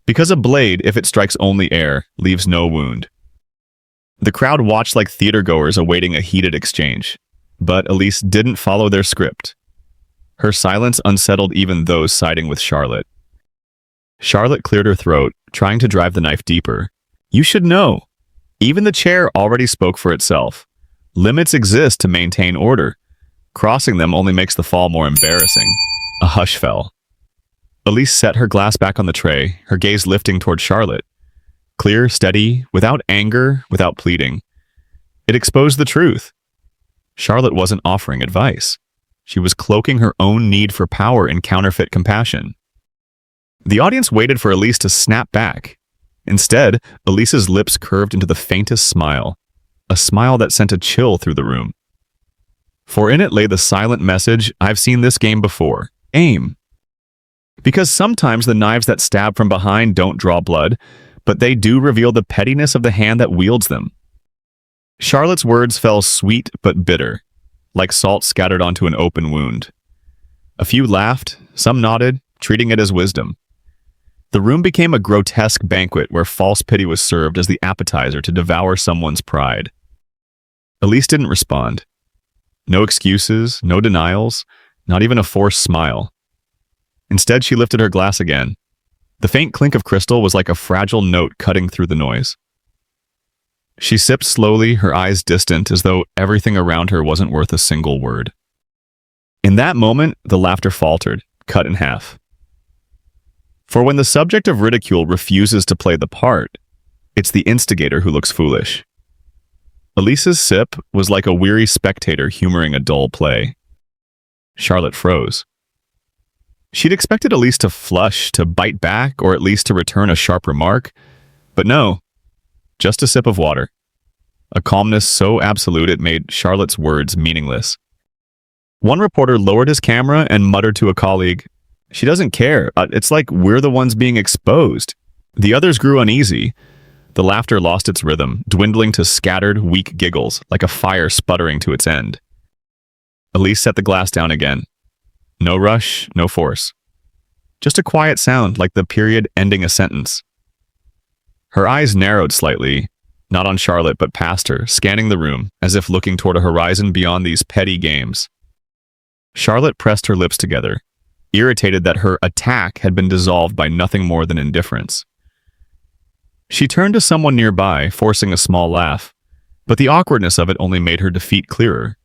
Because a blade, if it strikes only air, leaves no wound. The crowd watched like theatergoers awaiting a heated exchange. But Elise didn't follow their script. Her silence unsettled even those siding with Charlotte. Charlotte cleared her throat, trying to drive the knife deeper. You should know. Even the chair already spoke for itself. Limits exist to maintain order. Crossing them only makes the fall more embarrassing. A hush fell. Elise set her glass back on the tray, her gaze lifting toward Charlotte. Clear, steady, without anger, without pleading. It exposed the truth. Charlotte wasn't offering advice. She was cloaking her own need for power in counterfeit compassion. The audience waited for Elise to snap back. Instead, Elise's lips curved into the faintest smile, a smile that sent a chill through the room. For in it lay the silent message, I've seen this game before. Aim. Because sometimes the knives that stab from behind don't draw blood, but they do reveal the pettiness of the hand that wields them. Charlotte's words fell sweet but bitter, like salt scattered onto an open wound. A few laughed, some nodded, treating it as wisdom. The room became a grotesque banquet where false pity was served as the appetizer to devour someone's pride. Elise didn't respond. No excuses, no denials, not even a forced smile. Instead, she lifted her glass again. The faint clink of crystal was like a fragile note cutting through the noise. She sipped slowly, her eyes distant, as though everything around her wasn't worth a single word. In that moment, the laughter faltered, cut in half. For when the subject of ridicule refuses to play the part, it's the instigator who looks foolish. Elise's sip was like a weary spectator humoring a dull play. Charlotte froze. She'd expected Elise to flush, to bite back, or at least to return a sharp remark. But no, just a sip of water. A calmness so absolute it made Charlotte's words meaningless. One reporter lowered his camera and muttered to a colleague, "She doesn't care. It's like we're the ones being exposed." The others grew uneasy. The laughter lost its rhythm, dwindling to scattered, weak giggles, like a fire sputtering to its end. Elise set the glass down again. No rush, no force. Just a quiet sound, like the period ending a sentence. Her eyes narrowed slightly, not on Charlotte but past her, scanning the room, as if looking toward a horizon beyond these petty games. Charlotte pressed her lips together, irritated that her attack had been dissolved by nothing more than indifference. She turned to someone nearby, forcing a small laugh, but the awkwardness of it only made her defeat clearer.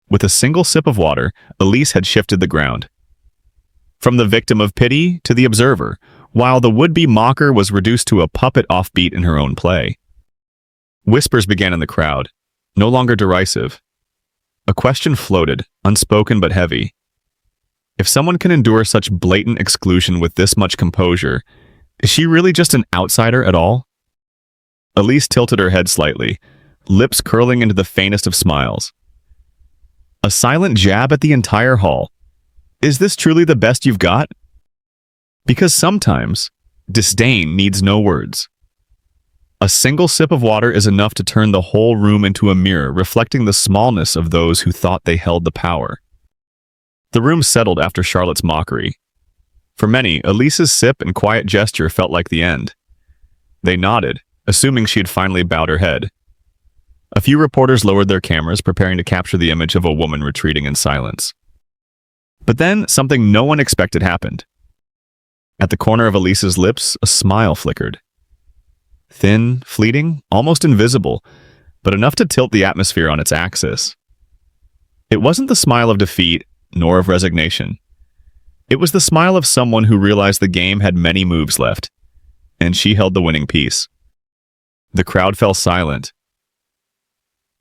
With a single sip of water, Elise had shifted the ground. From the victim of pity to the observer, while the would-be mocker was reduced to a puppet offbeat in her own play. Whispers began in the crowd, no longer derisive. A question floated, unspoken but heavy. If someone can endure such blatant exclusion with this much composure, is she really just an outsider at all? Elise tilted her head slightly, lips curling into the faintest of smiles. A silent jab at the entire hall. Is this truly the best you've got? Because sometimes, disdain needs no words. A single sip of water is enough to turn the whole room into a mirror, reflecting the smallness of those who thought they held the power. The room settled after Charlotte's mockery. For many, Elise's sip and quiet gesture felt like the end. They nodded, assuming she had finally bowed her head. A few reporters lowered their cameras, preparing to capture the image of a woman retreating in silence. But then, something no one expected happened. At the corner of Elise's lips, a smile flickered. Thin, fleeting, almost invisible, but enough to tilt the atmosphere on its axis. It wasn't the smile of defeat, nor of resignation. It was the smile of someone who realized the game had many moves left, and she held the winning piece. The crowd fell silent.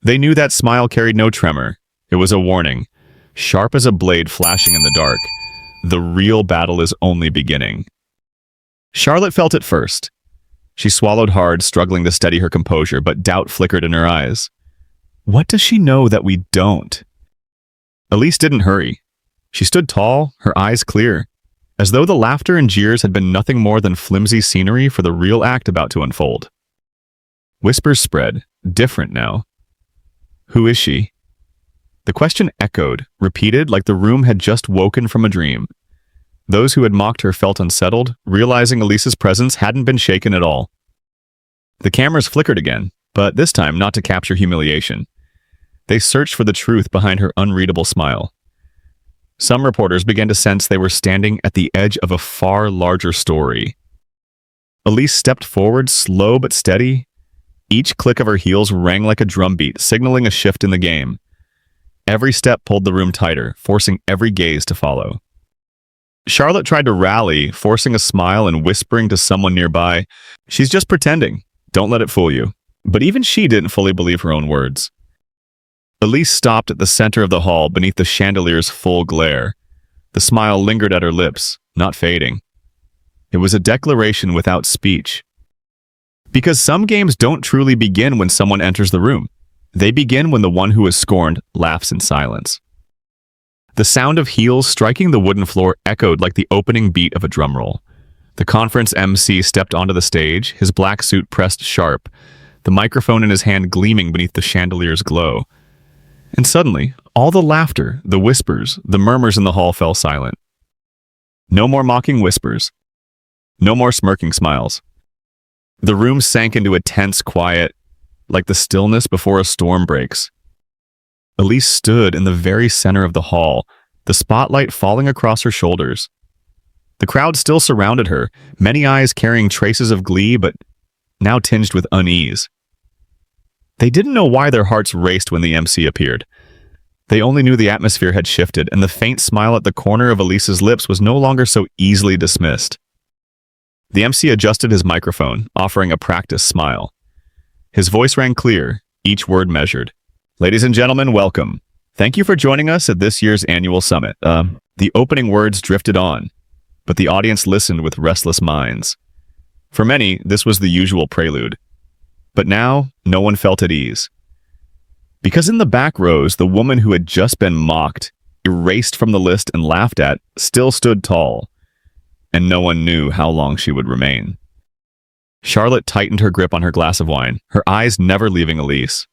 They knew that smile carried no tremor. It was a warning, sharp as a blade flashing in the dark. The real battle is only beginning. Charlotte felt it first. She swallowed hard, struggling to steady her composure, but doubt flickered in her eyes. What does she know that we don't? Elise didn't hurry. She stood tall, her eyes clear, as though the laughter and jeers had been nothing more than flimsy scenery for the real act about to unfold. Whispers spread, different now. Who is she? The question echoed, repeated like the room had just woken from a dream. Those who had mocked her felt unsettled, realizing Elise's presence hadn't been shaken at all. The cameras flickered again, but this time not to capture humiliation. They searched for the truth behind her unreadable smile. Some reporters began to sense they were standing at the edge of a far larger story. Elise stepped forward, slow but steady. Each click of her heels rang like a drumbeat, signaling a shift in the game. Every step pulled the room tighter, forcing every gaze to follow. Charlotte tried to rally, forcing a smile and whispering to someone nearby, "She's just pretending. Don't let it fool you." But even she didn't fully believe her own words. Elise stopped at the center of the hall beneath the chandelier's full glare. The smile lingered at her lips, not fading. It was a declaration without speech. Because some games don't truly begin when someone enters the room. They begin when the one who is scorned laughs in silence. The sound of heels striking the wooden floor echoed like the opening beat of a drum roll. The conference MC stepped onto the stage, his black suit pressed sharp, the microphone in his hand gleaming beneath the chandelier's glow. And suddenly, all the laughter, the whispers, the murmurs in the hall fell silent. No more mocking whispers. No more smirking smiles. The room sank into a tense quiet, like the stillness before a storm breaks. Elise stood in the very center of the hall, the spotlight falling across her shoulders. The crowd still surrounded her, many eyes carrying traces of glee, but now tinged with unease. They didn't know why their hearts raced when the MC appeared. They only knew the atmosphere had shifted, and the faint smile at the corner of Elise's lips was no longer so easily dismissed. The MC adjusted his microphone, offering a practiced smile. His voice rang clear, each word measured. "Ladies and gentlemen, welcome. Thank you for joining us at this year's annual summit." The opening words drifted on, but the audience listened with restless minds. For many, this was the usual prelude. But now, no one felt at ease. Because in the back rows, the woman who had just been mocked, erased from the list and laughed at, still stood tall, and no one knew how long she would remain. Charlotte tightened her grip on her glass of wine, her eyes never leaving Elise.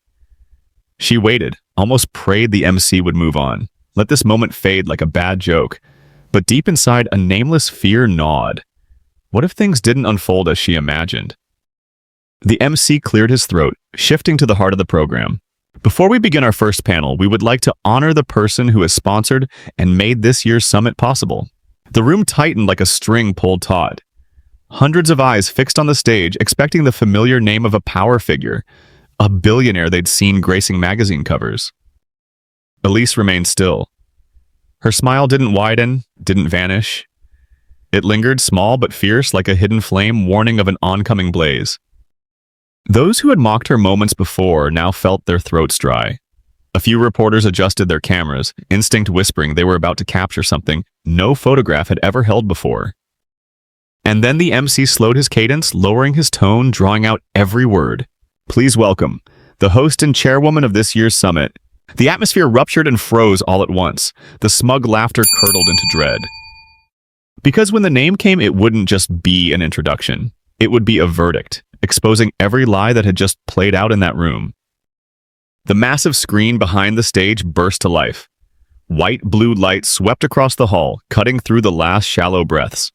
She waited, almost prayed the MC would move on, let this moment fade like a bad joke, but deep inside, a nameless fear gnawed. What if things didn't unfold as she imagined? The MC cleared his throat, shifting to the heart of the program. Before we begin our first panel, we would like to honor the person who has sponsored and made this year's summit possible. The room tightened like a string pulled taut. Hundreds of eyes fixed on the stage, expecting the familiar name of a power figure, a billionaire they'd seen gracing magazine covers. Elise remained still. Her smile didn't widen, didn't vanish. It lingered, small but fierce, like a hidden flame warning of an oncoming blaze. Those who had mocked her moments before now felt their throats dry. A few reporters adjusted their cameras, instinct whispering they were about to capture something no photograph had ever held before. And then the MC slowed his cadence, lowering his tone, drawing out every word. Please welcome the host and chairwoman of this year's summit. The atmosphere ruptured and froze all at once. The smug laughter curdled into dread. Because when the name came, it wouldn't just be an introduction. It would be a verdict, exposing every lie that had just played out in that room. The massive screen behind the stage burst to life. White blue light swept across the hall, cutting through the last shallow breaths.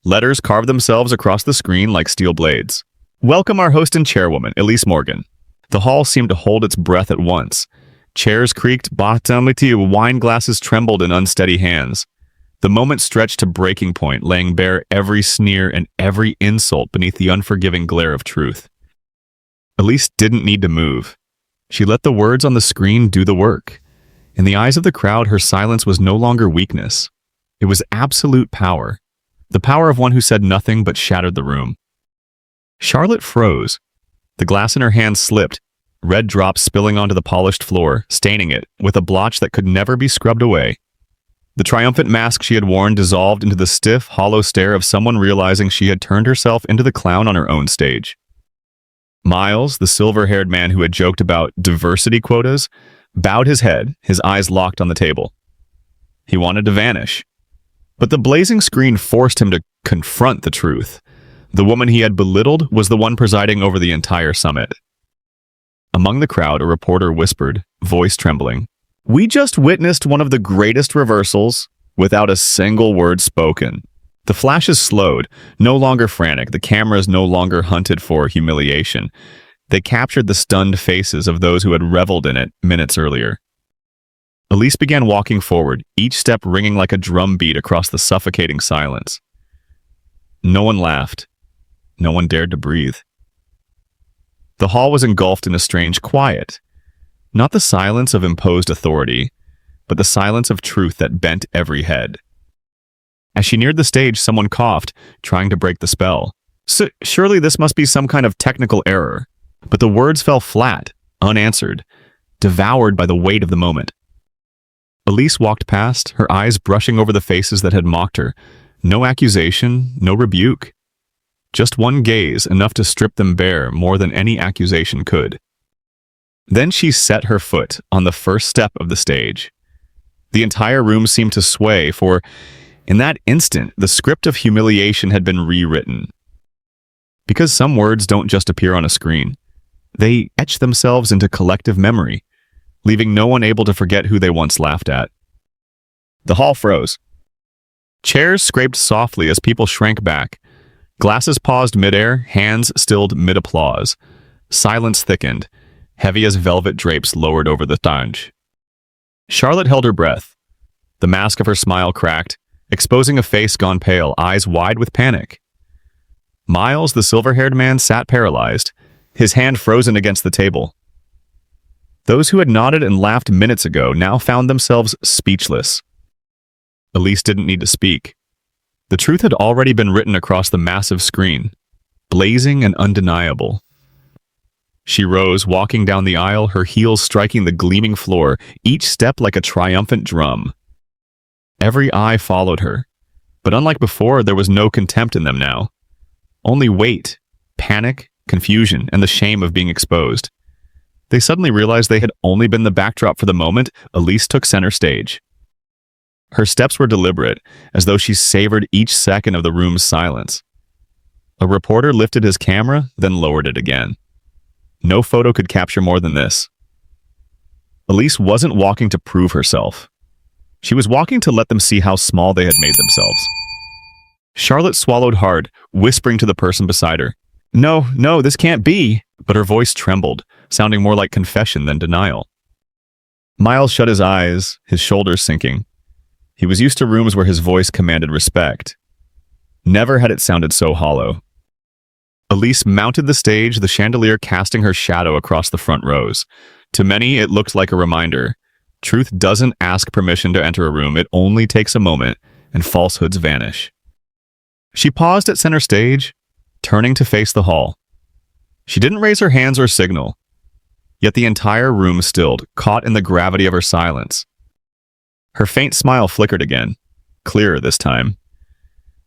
Letters carved themselves across the screen like steel blades. Welcome our host and chairwoman, Elise Morgan. The hall seemed to hold its breath at once. Chairs creaked, wine glasses trembled in unsteady hands. The moment stretched to breaking point, laying bare every sneer and every insult beneath the unforgiving glare of truth. Elise didn't need to move. She let the words on the screen do the work. In the eyes of the crowd, her silence was no longer weakness. It was absolute power. The power of one who said nothing but shattered the room. Charlotte froze. The glass in her hand slipped, red drops spilling onto the polished floor, staining it with a blotch that could never be scrubbed away. The triumphant mask she had worn dissolved into the stiff, hollow stare of someone realizing she had turned herself into the clown on her own stage. Miles, the silver-haired man who had joked about diversity quotas, bowed his head, his eyes locked on the table. He wanted to vanish. But the blazing screen forced him to confront the truth. The woman he had belittled was the one presiding over the entire summit. Among the crowd, a reporter whispered, voice trembling, "We just witnessed one of the greatest reversals without a single word spoken." The flashes slowed, no longer frantic. The cameras no longer hunted for humiliation. They captured the stunned faces of those who had reveled in it minutes earlier. Elise began walking forward, each step ringing like a drum beat across the suffocating silence. No one laughed. No one dared to breathe. The hall was engulfed in a strange quiet. Not the silence of imposed authority, but the silence of truth that bent every head. As she neared the stage, someone coughed, trying to break the spell. Surely this must be some kind of technical error. But the words fell flat, unanswered, devoured by the weight of the moment. Elise walked past, her eyes brushing over the faces that had mocked her. No accusation, no rebuke. Just one gaze, enough to strip them bare more than any accusation could. Then she set her foot on the first step of the stage. The entire room seemed to sway, for in that instant, the script of humiliation had been rewritten. Because some words don't just appear on a screen. They etch themselves into collective memory, leaving no one able to forget who they once laughed at. The hall froze. Chairs scraped softly as people shrank back. Glasses paused midair, hands stilled mid-applause. Silence thickened, heavy as velvet drapes lowered over the stage. Charlotte held her breath. The mask of her smile cracked, exposing a face gone pale, eyes wide with panic. Miles, the silver-haired man, sat paralyzed, his hand frozen against the table. Those who had nodded and laughed minutes ago now found themselves speechless. Elise didn't need to speak. The truth had already been written across the massive screen, blazing and undeniable. She rose, walking down the aisle, her heels striking the gleaming floor, each step like a triumphant drum. Every eye followed her, but unlike before, there was no contempt in them now. Only weight, panic, confusion, and the shame of being exposed. They suddenly realized they had only been the backdrop for the moment Elise took center stage. Her steps were deliberate, as though she savored each second of the room's silence. A reporter lifted his camera, then lowered it again. No photo could capture more than this. Elise wasn't walking to prove herself. She was walking to let them see how small they had made themselves. Charlotte swallowed hard, whispering to the person beside her, No, this can't be." But her voice trembled, sounding more like confession than denial. Miles shut his eyes, his shoulders sinking. He was used to rooms where his voice commanded respect. Never had it sounded so hollow. Elise mounted the stage, the chandelier casting her shadow across the front rows. To many, it looked like a reminder. Truth doesn't ask permission to enter a room, it only takes a moment, and falsehoods vanish. She paused at center stage, turning to face the hall. She didn't raise her hands or signal. Yet the entire room stilled, caught in the gravity of her silence. Her faint smile flickered again, clearer this time.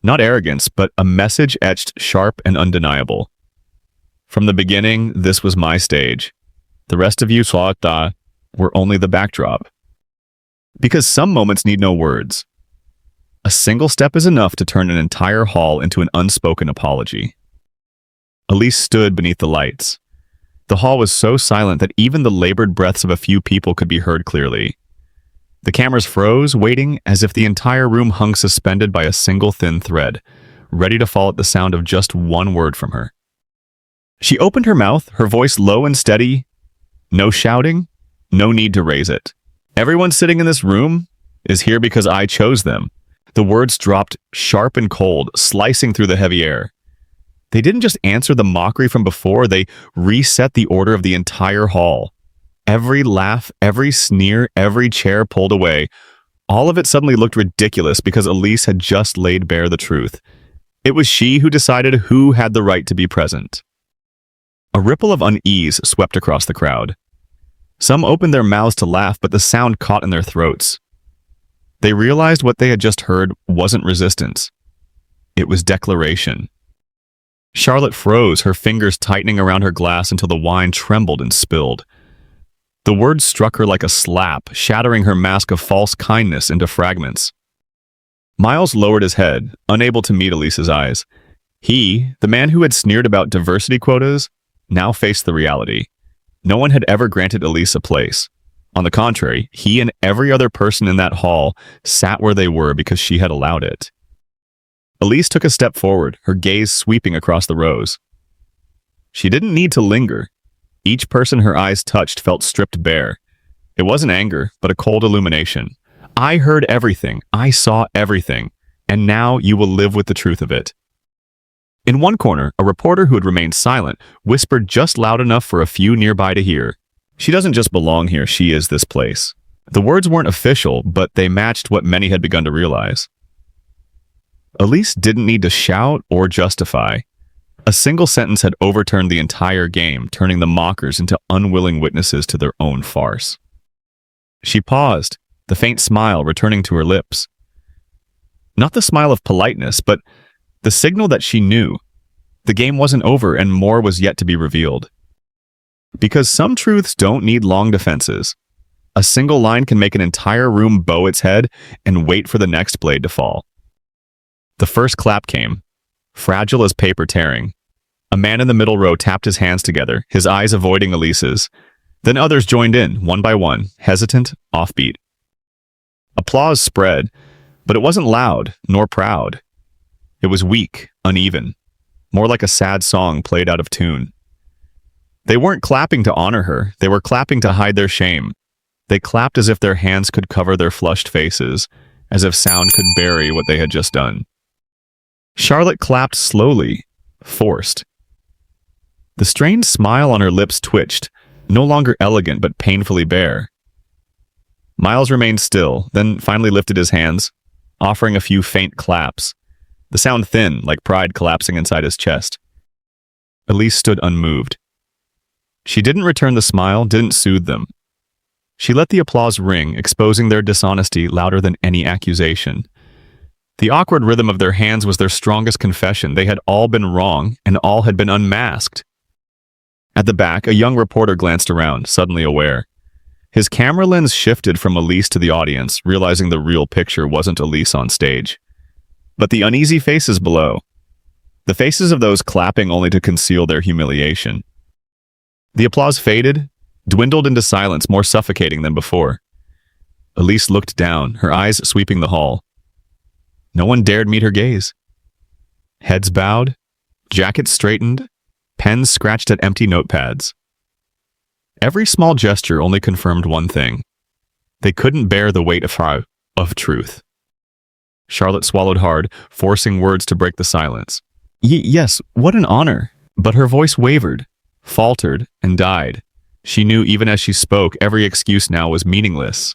Not arrogance, but a message etched sharp and undeniable. From the beginning, this was my stage. The rest of you, Suata, were only the backdrop. Because some moments need no words. A single step is enough to turn an entire hall into an unspoken apology. Elise stood beneath the lights. The hall was so silent that even the labored breaths of a few people could be heard clearly. The cameras froze, waiting as if the entire room hung suspended by a single thin thread, ready to fall at the sound of just one word from her. She opened her mouth, her voice low and steady. No shouting, no need to raise it. Everyone sitting in this room is here because I chose them. The words dropped sharp and cold, slicing through the heavy air. They didn't just answer the mockery from before, they reset the order of the entire hall. Every laugh, every sneer, every chair pulled away. All of it suddenly looked ridiculous because Elise had just laid bare the truth. It was she who decided who had the right to be present. A ripple of unease swept across the crowd. Some opened their mouths to laugh, but the sound caught in their throats. They realized what they had just heard wasn't resistance. It was declaration. Charlotte froze, her fingers tightening around her glass until the wine trembled and spilled. The words struck her like a slap, shattering her mask of false kindness into fragments. Miles lowered his head, unable to meet Elise's eyes. He, the man who had sneered about diversity quotas, now faced the reality. No one had ever granted Elise a place. On the contrary, he and every other person in that hall sat where they were because she had allowed it. Elise took a step forward, her gaze sweeping across the rows. She didn't need to linger. Each person her eyes touched felt stripped bare. It wasn't anger, but a cold illumination. I heard everything, I saw everything, and now you will live with the truth of it. In one corner, a reporter who had remained silent whispered just loud enough for a few nearby to hear. She doesn't just belong here, she is this place. The words weren't official, but they matched what many had begun to realize. Elise didn't need to shout or justify. A single sentence had overturned the entire game, turning the mockers into unwilling witnesses to their own farce. She paused, the faint smile returning to her lips. Not the smile of politeness, but the signal that she knew. The game wasn't over and more was yet to be revealed. Because some truths don't need long defenses. A single line can make an entire room bow its head and wait for the next blade to fall. The first clap came, fragile as paper tearing. A man in the middle row tapped his hands together, his eyes avoiding Elise's. Then others joined in, one by one, hesitant, offbeat. Applause spread, but it wasn't loud, nor proud. It was weak, uneven, more like a sad song played out of tune. They weren't clapping to honor her, they were clapping to hide their shame. They clapped as if their hands could cover their flushed faces, as if sound could bury what they had just done. Charlotte clapped slowly, forced. The strained smile on her lips twitched, no longer elegant but painfully bare. Miles remained still, then finally lifted his hands, offering a few faint claps, the sound thin, like pride collapsing inside his chest. Elise stood unmoved. She didn't return the smile, didn't soothe them. She let the applause ring, exposing their dishonesty louder than any accusation. The awkward rhythm of their hands was their strongest confession. They had all been wrong, and all had been unmasked. At the back, a young reporter glanced around, suddenly aware. His camera lens shifted from Elise to the audience, realizing the real picture wasn't Elise on stage, but the uneasy faces below. The faces of those clapping only to conceal their humiliation. The applause faded, dwindled into silence, more suffocating than before. Elise looked down, her eyes sweeping the hall. No one dared meet her gaze. Heads bowed, jackets straightened, pens scratched at empty notepads. Every small gesture only confirmed one thing. They couldn't bear the weight of truth. Charlotte swallowed hard, forcing words to break the silence. Yes, what an honor. But her voice wavered, faltered, and died. She knew even as she spoke, every excuse now was meaningless.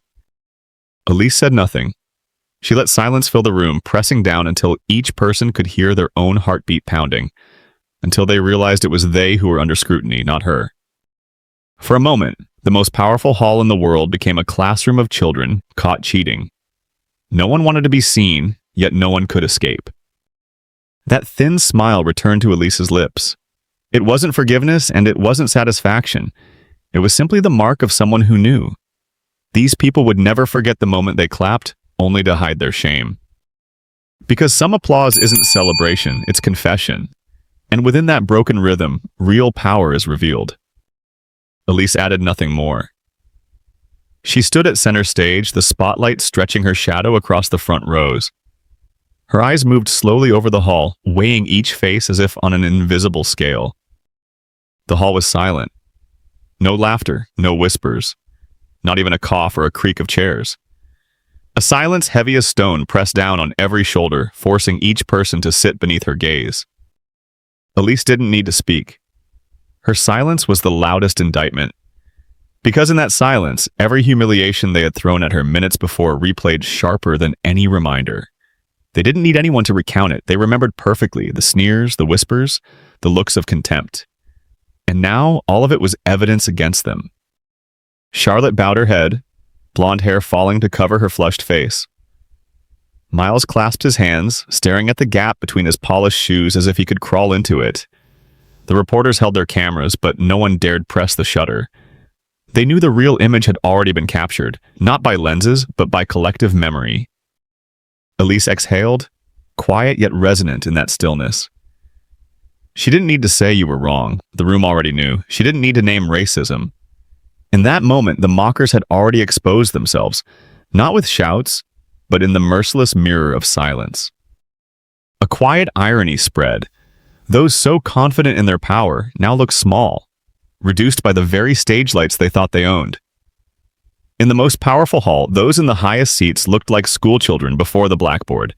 Elise said nothing. She let silence fill the room, pressing down until each person could hear their own heartbeat pounding, until they realized it was they who were under scrutiny, not her. For a moment, the most powerful hall in the world became a classroom of children caught cheating. No one wanted to be seen, yet no one could escape. That thin smile returned to Elise's lips. It wasn't forgiveness and it wasn't satisfaction. It was simply the mark of someone who knew. These people would never forget the moment they clapped, only to hide their shame. Because some applause isn't celebration, it's confession. And within that broken rhythm, real power is revealed. Elise added nothing more. She stood at center stage, the spotlight stretching her shadow across the front rows. Her eyes moved slowly over the hall, weighing each face as if on an invisible scale. The hall was silent. No laughter, no whispers, not even a cough or a creak of chairs. A silence heavy as stone pressed down on every shoulder, forcing each person to sit beneath her gaze. Elise didn't need to speak. Her silence was the loudest indictment. Because in that silence, every humiliation they had thrown at her minutes before replayed sharper than any reminder. They didn't need anyone to recount it. They remembered perfectly the sneers, the whispers, the looks of contempt. And now, all of it was evidence against them. Charlotte bowed her head, blonde hair falling to cover her flushed face. Miles clasped his hands, staring at the gap between his polished shoes as if he could crawl into it. The reporters held their cameras, but no one dared press the shutter. They knew the real image had already been captured, not by lenses, but by collective memory. Elise exhaled, quiet yet resonant in that stillness. She didn't need to say you were wrong. The room already knew. She didn't need to name racism. In that moment, the mockers had already exposed themselves, not with shouts, but in the merciless mirror of silence. A quiet irony spread. Those so confident in their power now looked small, reduced by the very stage lights they thought they owned. In the most powerful hall, those in the highest seats looked like schoolchildren before the blackboard,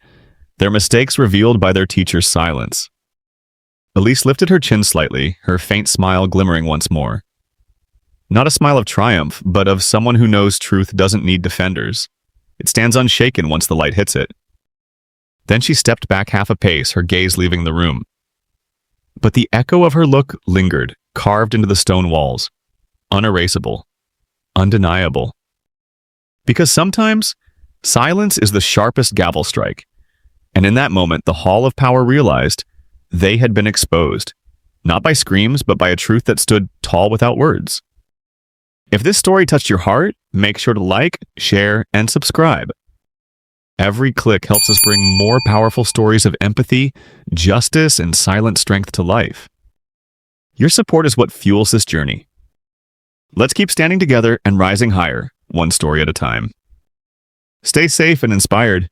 their mistakes revealed by their teacher's silence. Elise lifted her chin slightly, her faint smile glimmering once more. Not a smile of triumph, but of someone who knows truth doesn't need defenders. It stands unshaken once the light hits it. Then she stepped back half a pace, her gaze leaving the room. But the echo of her look lingered, carved into the stone walls, unerasable, undeniable. Because sometimes, silence is the sharpest gavel strike, and in that moment the Hall of Power realized they had been exposed, not by screams, but by a truth that stood tall without words. If this story touched your heart, make sure to like, share, and subscribe. Every click helps us bring more powerful stories of empathy, justice, and silent strength to life. Your support is what fuels this journey. Let's keep standing together and rising higher, one story at a time. Stay safe and inspired.